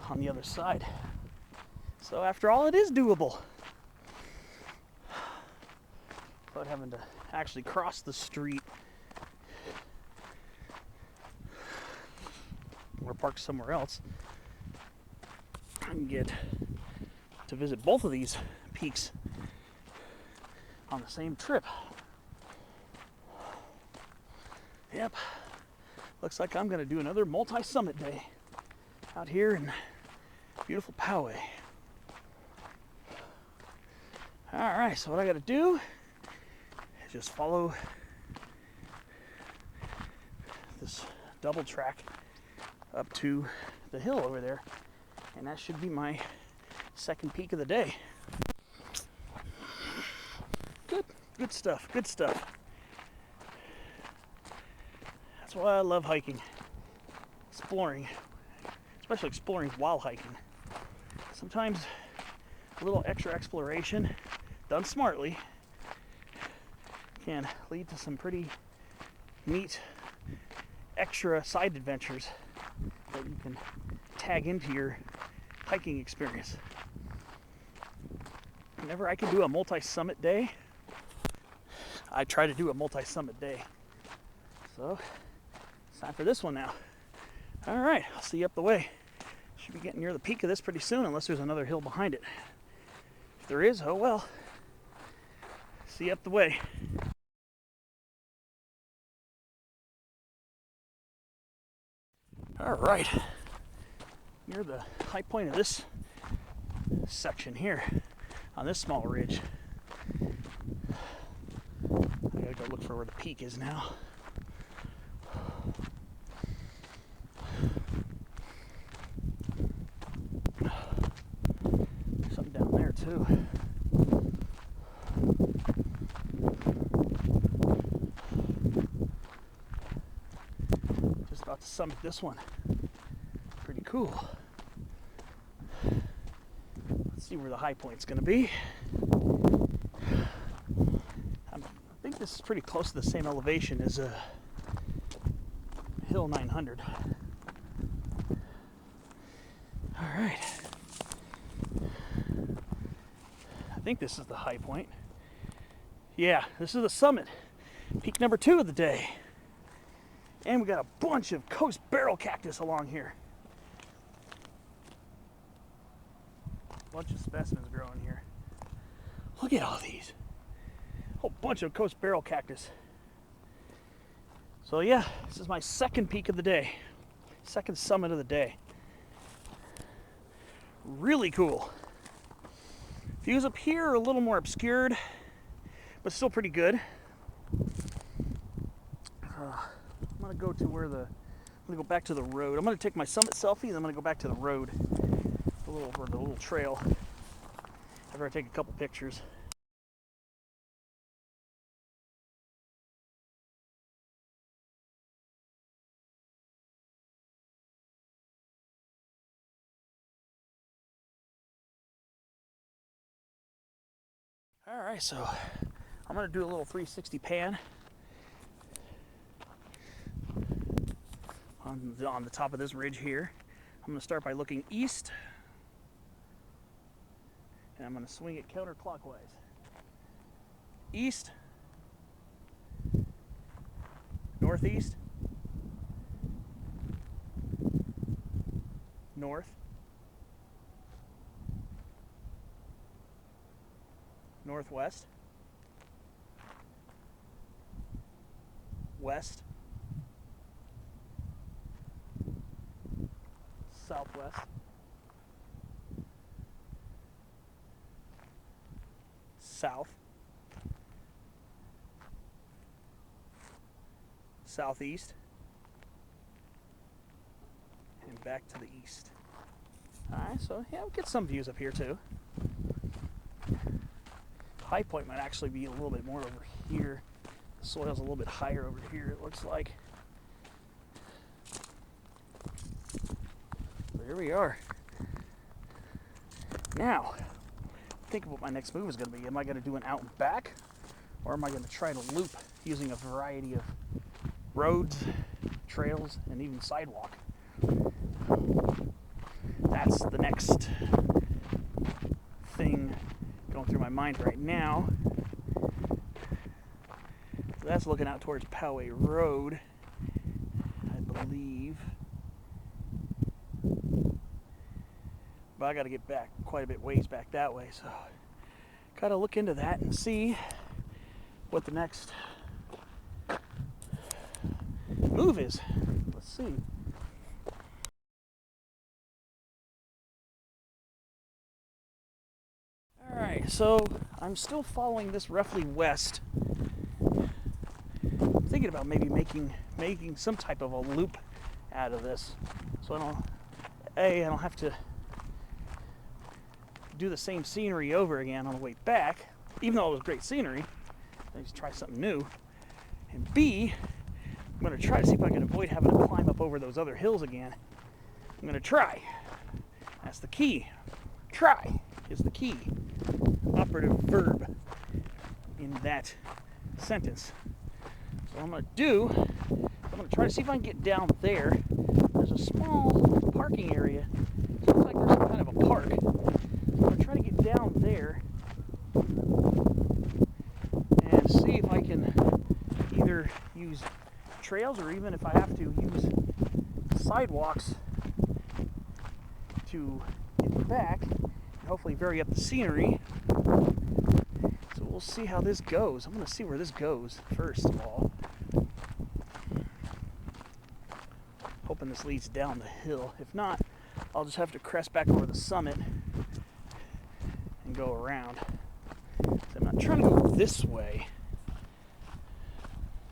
On the other side. So after all, it is doable. without having to actually cross the street or park somewhere else. I can get to visit both of these peaks on the same trip. Yep, looks like I'm gonna do another multi-summit day out here in beautiful Poway. All right, so what I gotta do is just follow this double track up to the hill over there, and that should be my second peak of the day. Good stuff, good stuff. That's why I love hiking, exploring, especially exploring while hiking. Sometimes a little extra exploration done smartly can lead to some pretty neat extra side adventures that you can tag into your hiking experience. Whenever I can do a multi-summit day, I try to do a multi-summit day. So it's time for this one now. All right, I'll see you up the way. Should be getting near the peak of this pretty soon, unless there's another hill behind it. If there is, oh well. See you up the way. All right, near the high point of this section here on this small ridge. I gotta go look for where the peak is now. There's something down there too. Just about to summit this one. Pretty cool. Let's see where the high point's gonna be. I think this is pretty close to the same elevation as Hill 900. All right. I think this is the high point. Yeah, this is the summit. Peak number 2 of the day. And we got a bunch of coast barrel cactus along here. Bunch of specimens growing here. Look at all these. Whole bunch of coast barrel cactus. So yeah, this is my second peak of the day. Second summit of the day. Really cool. Views up here are a little more obscured, but still pretty good. I'm gonna go to where I'm gonna go back to the road. I'm gonna take my summit selfie, and I'm gonna go back to the road, the little trail. After I take a couple pictures. All right, so I'm gonna do a little 360 pan on the top of this ridge here. I'm gonna start by looking east, and I'm gonna swing it counterclockwise. East, northeast, north, northwest, west, southwest, south, southeast, and back to the east. Alright, so yeah, we'll get some views up here too. High point might actually be a little bit more over here. The soil's a little bit higher over here, it looks like. So here we are. Now, think of what my next move is going to be. Am I going to do an out and back, or am I going to try to loop using a variety of roads, trails, and even sidewalk? That's the next thing going through my mind right now. that's looking out towards Poway Road, I believe. But I got to get back quite a bit ways back that way, so gotta look into that and see what the next move is. Let's see. Alright, so I'm still following this roughly west. I'm thinking about maybe making some type of a loop out of this, so I don't have to do the same scenery over again on the way back, even though it was great scenery. I just try something new. And B, I'm going to try to see if I can avoid having to climb up over those other hills again. I'm going to try. That's the key. Try is the key operative verb in that sentence. So what I'm going to do, I'm going to try to see if I can get down there. There's a small parking area. It looks like there's some kind of a park. So I'm going to try to get down there and see if I can either use trails or even if I have to use sidewalks to get back and hopefully vary up the scenery. So we'll see how this goes. I'm going to see where this goes first of all. Hoping this leads down the hill. If not, I'll just have to crest back over the summit and go around. So I'm not trying to go this way.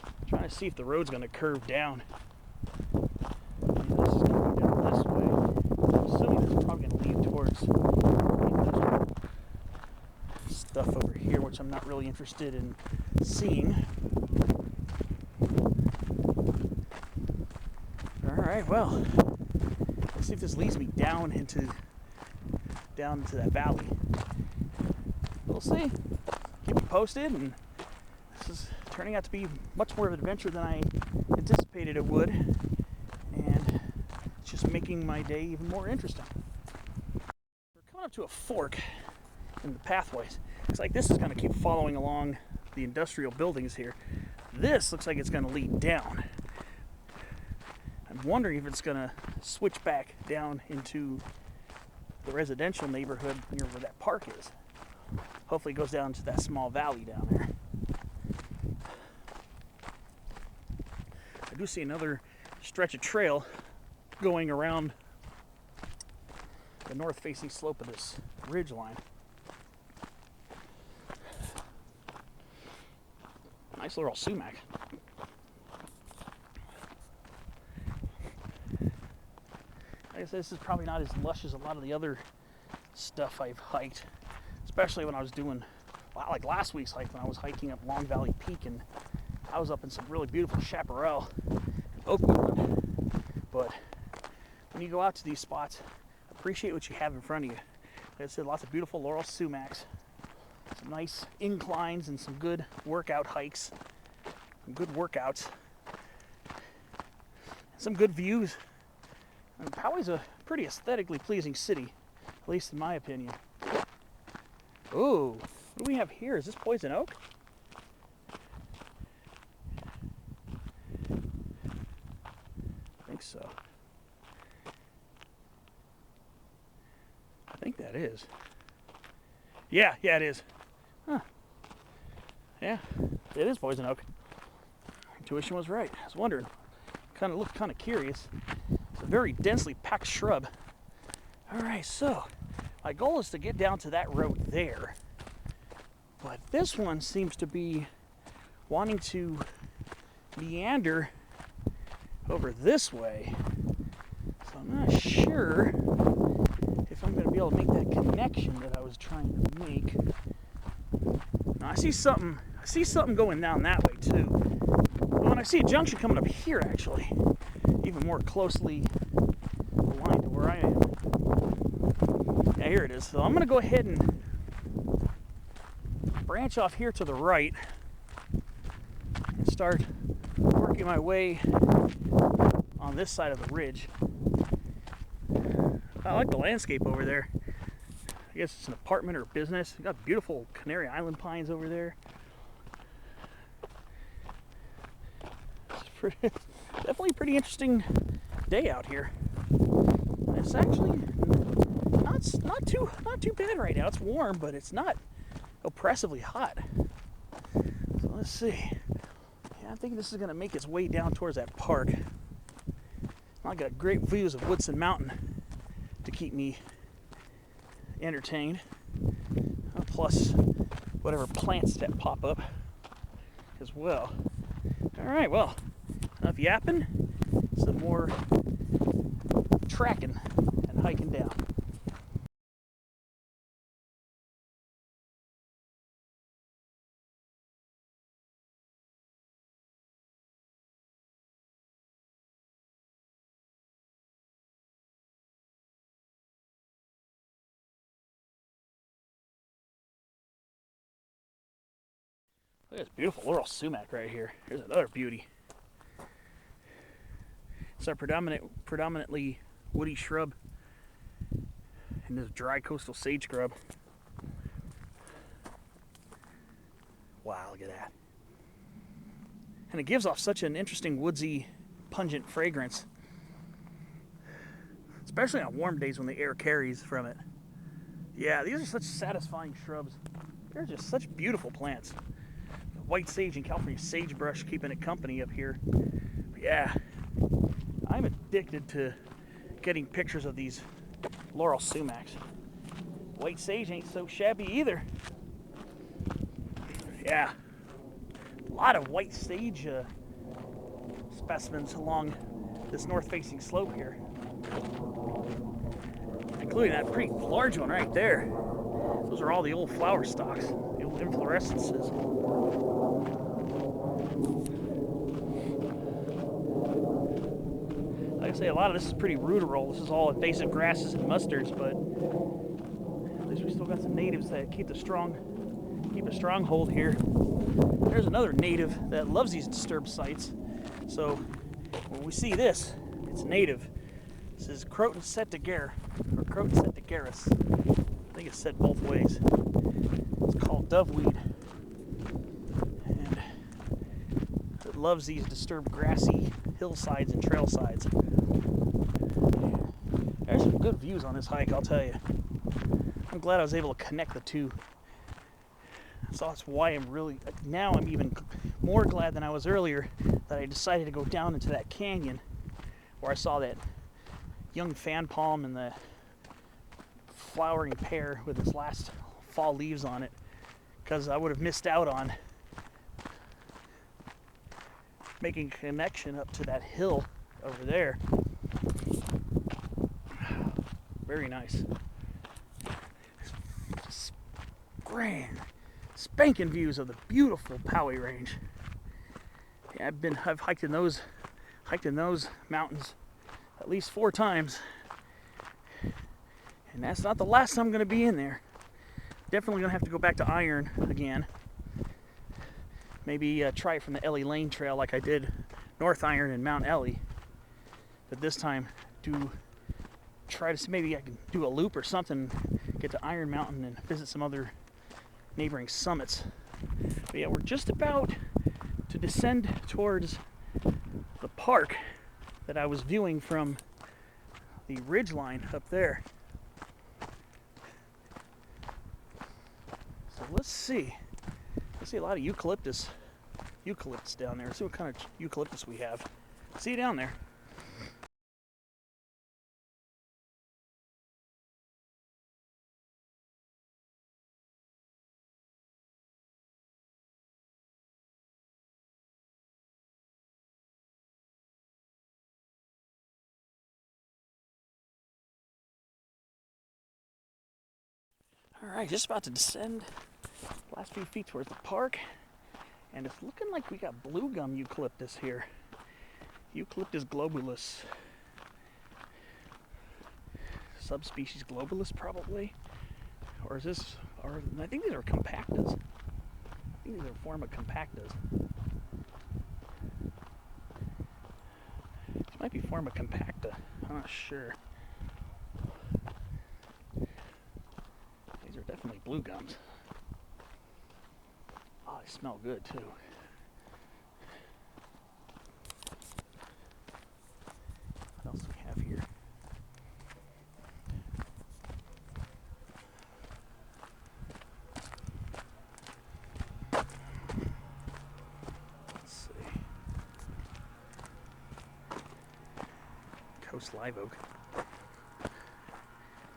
I'm trying to see if the road's going to curve down. Maybe this is going to go down this way. I'm assuming this is probably going to lead towards industrial stuff over here, which I'm not really interested in seeing. Alright, well, let's see if this leads me down into that valley. We'll see. Keep you posted, and this is turning out to be much more of an adventure than I anticipated it would, and it's just making my day even more interesting. We're coming up to a fork in the pathways. Looks like this is going to keep following along the industrial buildings here. This looks like it's going to lead down. I'm wondering if it's going to switch back down into the residential neighborhood near where that park is. Hopefully it goes down to that small valley down there. I do see another stretch of trail going around the north-facing slope of this ridge line. Nice little sumac. Like I said, this is probably not as lush as a lot of the other stuff I've hiked, especially when I was doing, like last week's hike when I was hiking up Long Valley Peak, and I was up in some really beautiful chaparral and oak woodland. But when you go out to these spots, appreciate what you have in front of you. Like I said, lots of beautiful laurel sumacs, some nice inclines, and some good workout hikes, some good workouts, some good views. And Poway's a pretty aesthetically pleasing city, at least in my opinion. Ooh, what do we have here? Is this poison oak? I think so. I think that is. Yeah, it is. Huh. Yeah, it is poison oak. Intuition was right. I was wondering. Looked kind of curious. It's a very densely packed shrub. Alright, so my goal is to get down to that road there. But this one seems to be wanting to meander over this way. So I'm not sure if I'm going to be able to make that connection that I was trying to make. Now, I see something going down that way too. But when I see a junction coming up here, actually, even more closely aligned to where I am. Yeah, here it is. So I'm going to go ahead and branch off here to the right and start working my way on this side of the ridge. I like the landscape over there. I guess it's an apartment or a business. You got beautiful Canary Island pines over there. Definitely a pretty interesting day out here. It's actually not too bad right now. It's warm, but it's not oppressively hot. So let's see. Yeah, I think this is gonna make its way down towards that park. I got great views of Woodson Mountain to keep me entertained. Plus whatever plants that pop up as well. All right, well, enough yapping. Some more tracking and hiking down. Look at this beautiful laurel sumac right here. Here's another beauty. It's a predominantly woody shrub in this dry coastal sage scrub. Wow, look at that. And it gives off such an interesting woodsy, pungent fragrance. Especially on warm days when the air carries from it. Yeah, these are such satisfying shrubs. They're just such beautiful plants. White sage and California sagebrush keeping it company up here. But yeah, I'm addicted to getting pictures of these laurel sumacs. White sage ain't so shabby either. Yeah, a lot of white sage specimens along this north-facing slope here, including that pretty large one right there. Those are all the old flower stalks, the old inflorescences. Like I say, a lot of this is pretty ruderal. This is all invasive grasses and mustards, but at least we still got some natives that keep a stronghold here. There's another native that loves these disturbed sites. So when we see this, it's native. This is Croton setiger, or Croton setigerus. I think it's said both ways. It's called doveweed. And it loves these disturbed grassy hillsides and trail sides. There's some good views on this hike, I'll tell you. I'm glad I was able to connect the two. So that's why I'm even more glad than I was earlier that I decided to go down into that canyon where I saw that young fan palm and the flowering pear with its last fall leaves on it, because I would have missed out on making a connection up to that hill over there. Very nice. Grand, spanking views of the beautiful Poway Range. Yeah, I've hiked in those mountains at least 4 times, and that's not the last time I'm going to be in there. Definitely going to have to go back to Iron again. Maybe try it from the Ellie Lane Trail like I did North Iron and Mount Ellie, but this time try to see, maybe I can do a loop or something, get to Iron Mountain and visit some other neighboring summits. But yeah, we're just about to descend towards the park that I was viewing from the ridgeline up there. So let's see. I see a lot of eucalyptus down there. Let's see what kind of eucalyptus we have. See you down there. Alright, just about to descend the last few feet towards the park, and it's looking like we got blue gum eucalyptus here. Eucalyptus globulus. Subspecies globulus, probably. Or is this, I think these are compactas. I think these are a form of compactas. This might be a form of compacta. I'm not sure. These are definitely blue gums. Oh, they smell good too. This live oak.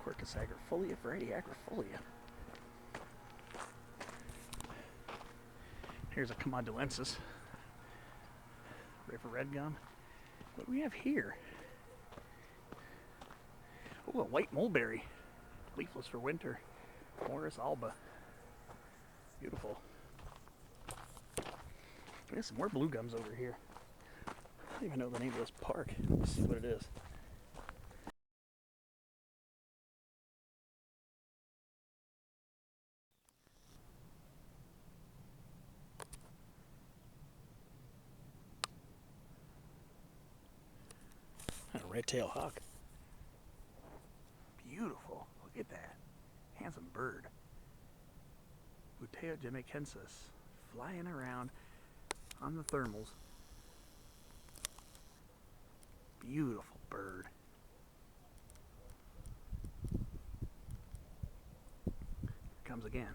Quercus agrifolia, variety agrifolia. Here's a Comodulensis. River red gum. What do we have here? Oh, a white mulberry. Leafless for winter. Morus alba. Beautiful. There's some more blue gums over here. I don't even know the name of this park. Let's see what it is. A red-tailed hawk. Beautiful. Look at that. Handsome bird. Buteo jamaicensis. Flying around on the thermals. Beautiful bird. Here comes again.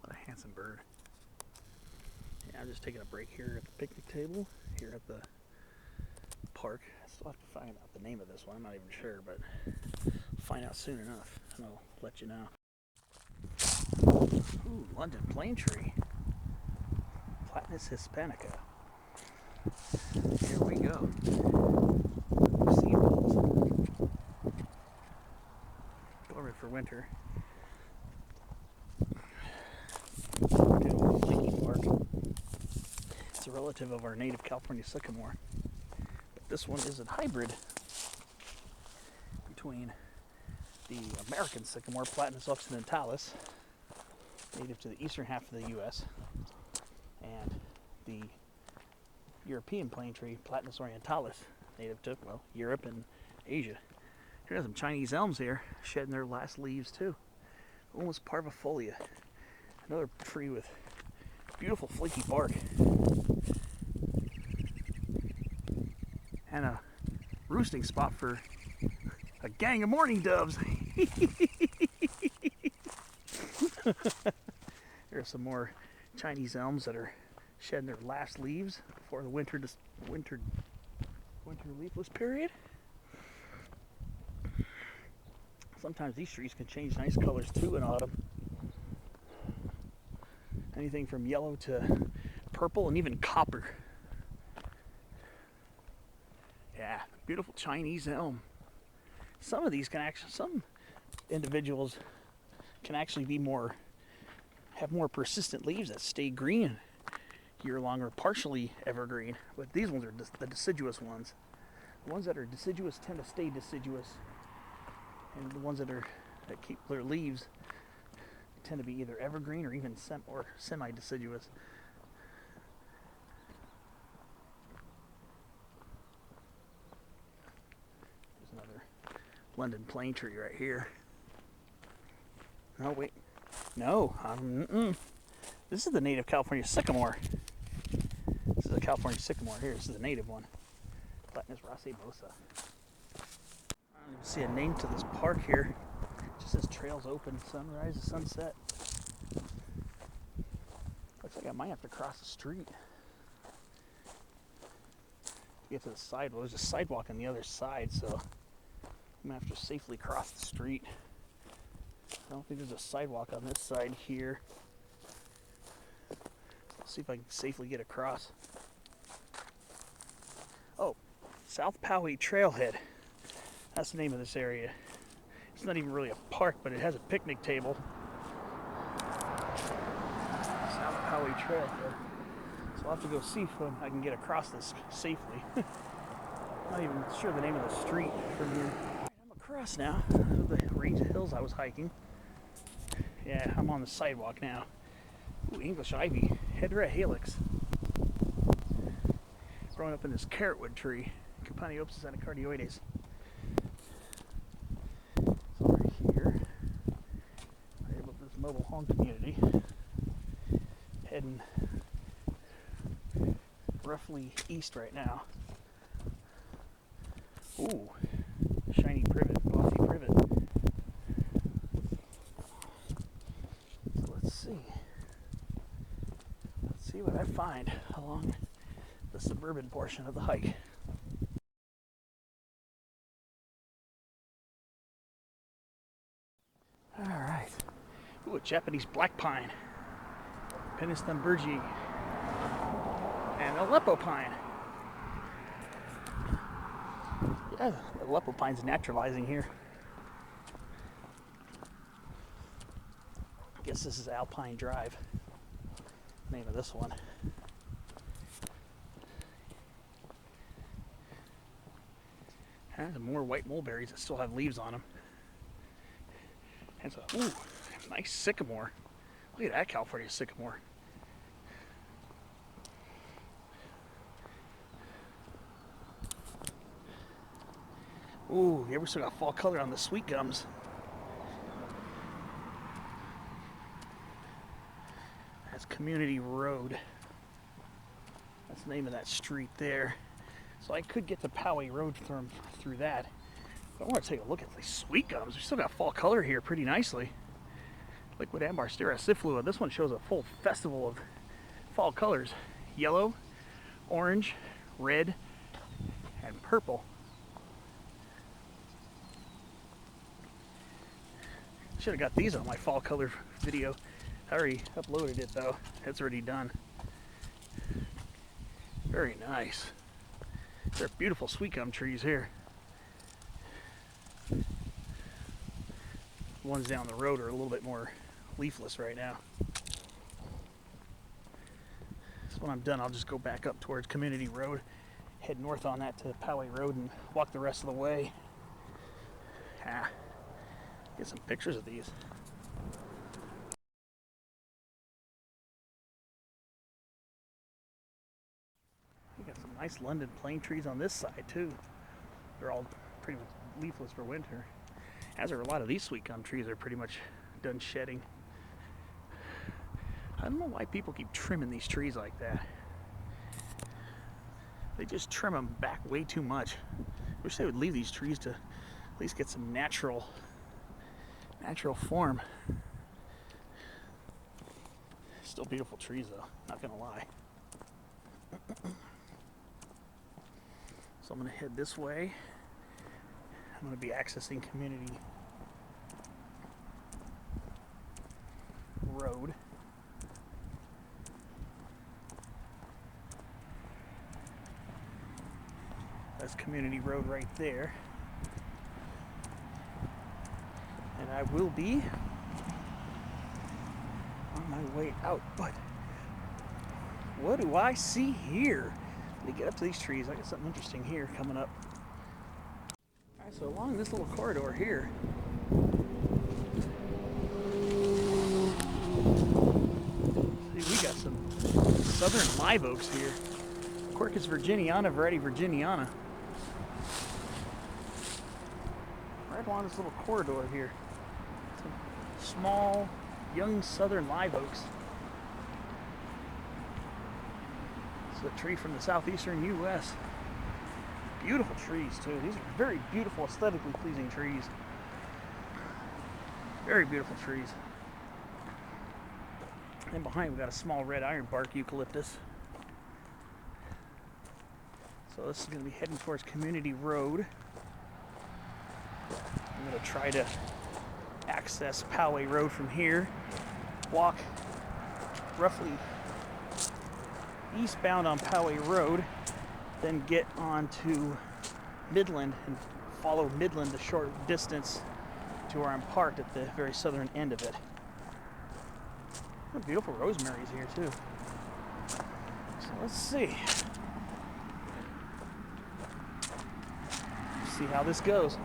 What a handsome bird. Yeah, I'm just taking a break here at the picnic table, here at the park. I still have to find out the name of this one. I'm not even sure, but I'll find out soon enough, and I'll let you know. Ooh, London plane tree. Platanus hispanica. Here we go. Seagulls. Dormant for winter. Flaky bark. It's a relative of our native California sycamore. But this one is a hybrid between the American sycamore, Platanus occidentalis, native to the eastern half of the U.S., and the European plane tree, Platanus orientalis, native to, well, Europe and Asia. Here are some Chinese elms here, shedding their last leaves too. Almost parvifolia. Another tree with beautiful flaky bark. And a roosting spot for a gang of mourning doves. There's some more Chinese elms that are shedding their last leaves before the winter leafless period. Sometimes these trees can change nice colors too in autumn. Anything from yellow to purple and even copper. Yeah, beautiful Chinese elm. Some of these can actually, some individuals can actually have more persistent leaves that stay green year long or partially evergreen. But these ones are the deciduous ones. The ones that are deciduous tend to stay deciduous, and the ones that keep their leaves tend to be either evergreen or even semi-deciduous. There's another London plane tree right here. Oh wait, no, this is the native California sycamore. This is a California sycamore here. This is the native one, Platanus racemosa. I don't even see a name to this park here. It just says trails open, sunrise to sunset. Looks like I might have to cross the street to get to the sidewalk. There's a sidewalk on the other side, so I'm gonna have to safely cross the street. I don't think there's a sidewalk on this side here. Let's see if I can safely get across. Oh, South Poway Trailhead. That's the name of this area. It's not even really a park, but it has a picnic table. South Poway Trailhead. So I'll have to go see if I can get across this safely. Not even sure the name of the street from here. I'm across now the range of hills I was hiking. Yeah, I'm on the sidewalk now. Ooh, English ivy, Hedera helix. Growing up in this carrotwood tree, Campaniops anacardioides. So right here, right above this mobile home community, heading roughly east right now. Ooh, shiny privet, glossy privet. So let's see. see what I find along the suburban portion of the hike. All right. Ooh, a Japanese black pine, Pinus thunbergii, and Aleppo pine. Yeah, the Aleppo pine's naturalizing here. I guess this is Alpine Drive, name of this one. And more white mulberries that still have leaves on them. And so, ooh, nice sycamore. Look at that California sycamore. Ooh, yeah, we still got fall color on the sweet gums. That's Community Road. That's the name of that street there. So I could get to Poway Road through that. But I want to take a look at these sweet gums. We still got fall color here pretty nicely. Liquid Ambar Styraciflua. This one shows a full festival of fall colors. Yellow, orange, red, and purple. Should have got these on my fall color video. I already uploaded it though. It's already done. Very nice. They're beautiful sweet gum trees here. The ones down the road are a little bit more leafless right now. So when I'm done, I'll just go back up towards Community Road, head north on that to Poway Road, and walk the rest of the way. Get some pictures of these. We got some nice London plane trees on this side too. They're all pretty much leafless for winter. As are a lot of these sweet gum trees are pretty much done shedding. I don't know why people keep trimming these trees like that. They just trim them back way too much. Wish they would leave these trees to at least get some natural form. Still beautiful trees though, not gonna lie. So I'm gonna head this way. I'm gonna be accessing Community Road. That's Community Road right there. And I will be on my way out, but what do I see here? Let me get up to these trees. I got something interesting here coming up. All right, so along this little corridor here, see, we got some southern live oaks here. Quercus virginiana, variety virginiana. Right along this little corridor here. Some small, young southern live oaks. It's a tree from the southeastern U.S. Beautiful trees too. These are very beautiful, aesthetically pleasing trees. Very beautiful trees. And behind we got a small red ironbark eucalyptus. So this is going to be heading towards Community Road. I'm going to try to access Poway Road from here. Walk roughly eastbound on Poway Road, then get onto Midland and follow Midland a short distance to where I'm parked at the very southern end of it. There are beautiful rosemaries here too. So let's see. See how this goes.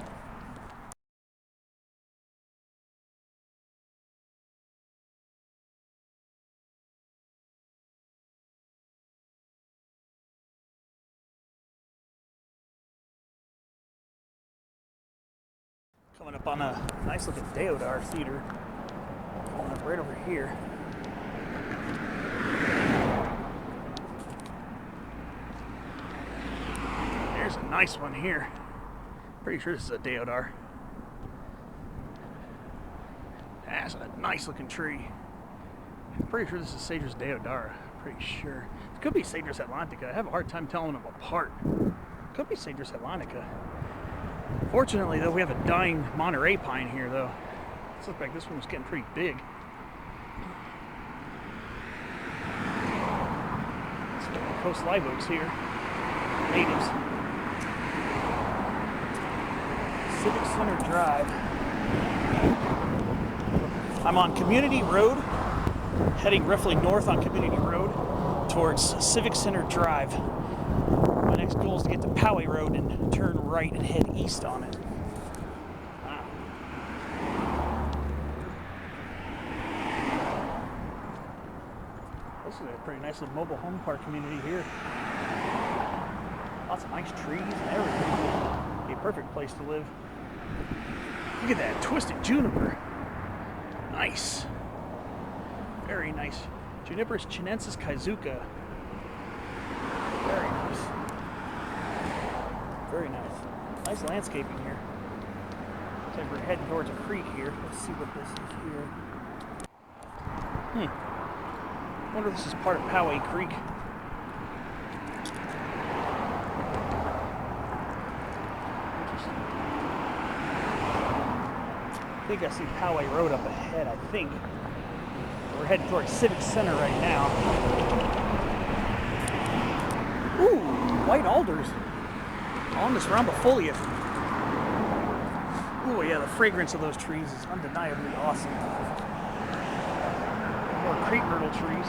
Coming up on a nice looking deodar cedar. Coming up right over here. There's a nice one here. Pretty sure this is a deodar. That's a nice looking tree. I'm pretty sure this is Sager's deodara. pretty sure. It could be Cedrus atlantica. I have a hard time telling them apart. Could be Cedrus atlantica. Fortunately, though, we have a dying Monterey pine here, though. It looks like this one was getting pretty big. Coast live oaks here. Natives. Civic Center Drive. I'm on Community Road, heading roughly north on Community Road towards Civic Center Drive. My next goal is to get to Poway Road and turn right and head east on it. Wow. This is a pretty nice little mobile home park community here. Lots of nice trees and everything. Be a perfect place to live. Look at that twisted juniper. Nice. Very nice. Juniperus chinensis kaizuka. Very nice. Very nice. Nice landscaping here. Looks like we're heading towards a creek here. Let's see what this is here. I wonder if this is part of Poway Creek. I think I see Poway Road up ahead, I think. We're heading towards Civic Center right now. Ooh, white alders on this rhombifolia. Ooh, yeah, the fragrance of those trees is undeniably awesome. More crepe myrtle trees.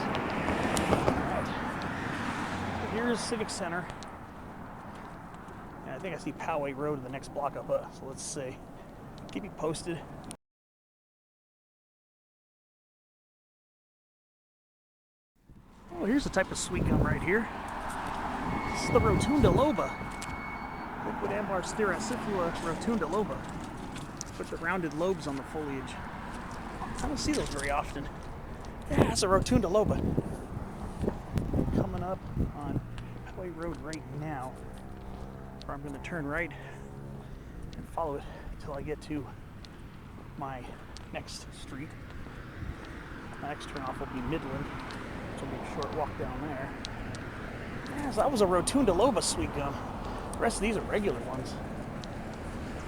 Alright. So here's Civic Center. And I think I see Poway Road in the next block up. So let's see. Keep you posted. Oh, here's the type of sweet gum right here. This is the Rotunda loba. Liquid ambar styraciflua rotunda loba. With the rounded lobes on the foliage. I don't see those very often. Yeah, that's a Rotunda loba. Coming up on Poway Road right now, where I'm going to turn right and follow it until I get to my next street. My next turnoff will be Midland, which will be a short walk down there. Yeah, so that was a Rotunda loba sweet gum. The rest of these are regular ones.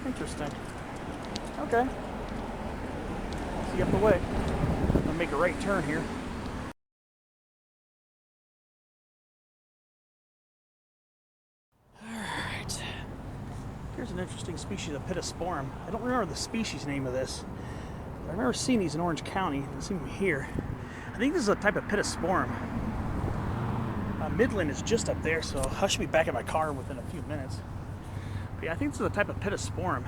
Interesting. Okay. See you up the way. I'm gonna make a right turn here. Alright. Here's an interesting species of Pittosporum. I don't remember the species name of this. But I remember seeing these in Orange County. I've seen them here. I think this is a type of Pittosporum. Midland is just up there, so I should be back in my car within a few minutes. But yeah, I think this is a type of Pittosporum.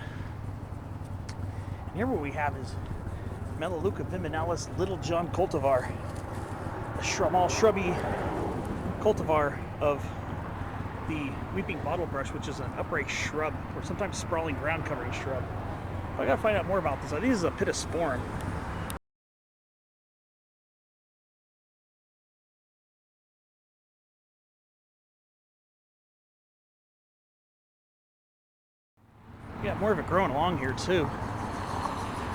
And here what we have is Melaleuca biminalis Little John cultivar, a small shrubby cultivar of the weeping bottlebrush, which is an upright shrub or sometimes sprawling ground covering shrub. But I gotta find out more about this. I think this is a Pittosporum. Yeah, more of it growing along here too.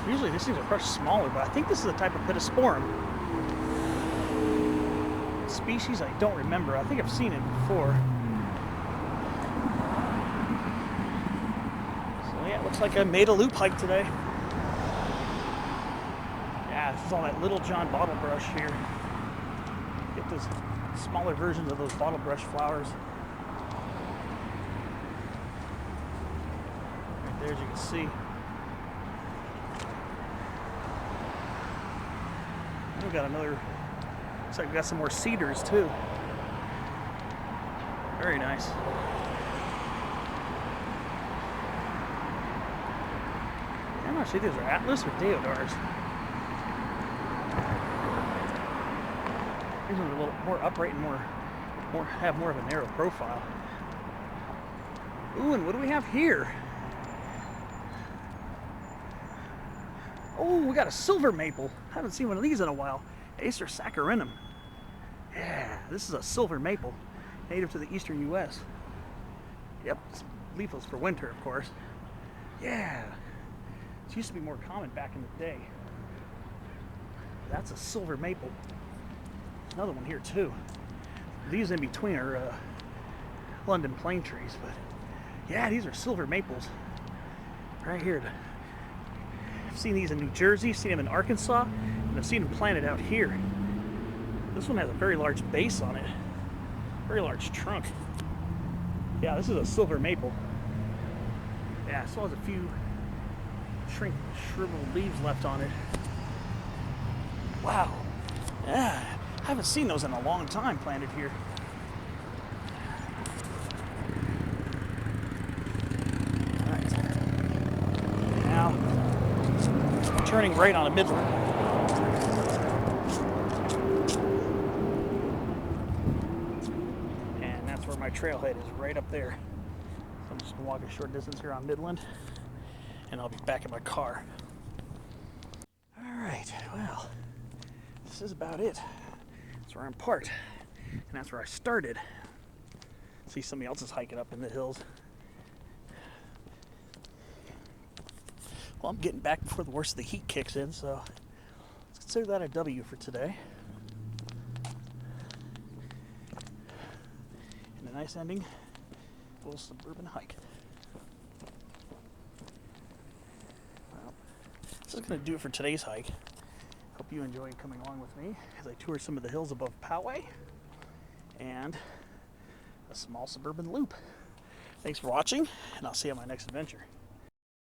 Usually these things are much smaller, but I think this is a type of Pittosporum. Species I don't remember. I think I've seen it before. So yeah, it looks like I made a loop hike today. Yeah, this is all that Little John bottlebrush here. Get those smaller versions of those bottlebrush flowers. Right there, as you can see. We've got another, looks like we got some more cedars too. Very nice. I'm not sure if these are Atlas or Deodars. These ones are a little more upright and have more of a narrow profile. Ooh, and what do we have here? Oh, we got a silver maple. Haven't seen one of these in a while. Acer saccharinum. Yeah, this is a silver maple, native to the eastern U.S. Yep, it's leafless for winter, of course. Yeah, it used to be more common back in the day. That's a silver maple. Another one here too. These in between are London plane trees, but yeah, these are silver maples right here. I've seen these in New Jersey, seen them in Arkansas, and I've seen them planted out here. This one has a very large base on it, very large trunk. Yeah, this is a silver maple. Yeah, it still has a few shriveled leaves left on it. Wow. Yeah, I haven't seen those in a long time planted here. All right. Now, turning right on a Midland. And that's where my trailhead is, right up there. So I'm just gonna walk a short distance here on Midland, and I'll be back in my car. All right, well, this is about it. That's where I'm parked, and that's where I started. See somebody else is hiking up in the hills. Well, I'm getting back before the worst of the heat kicks in, so let's consider that a W for today. And a nice ending, a little suburban hike. Well, this is going to do it for today's hike. Hope you enjoyed coming along with me as I tour some of the hills above Poway and a small suburban loop. Thanks for watching, and I'll see you on my next adventure.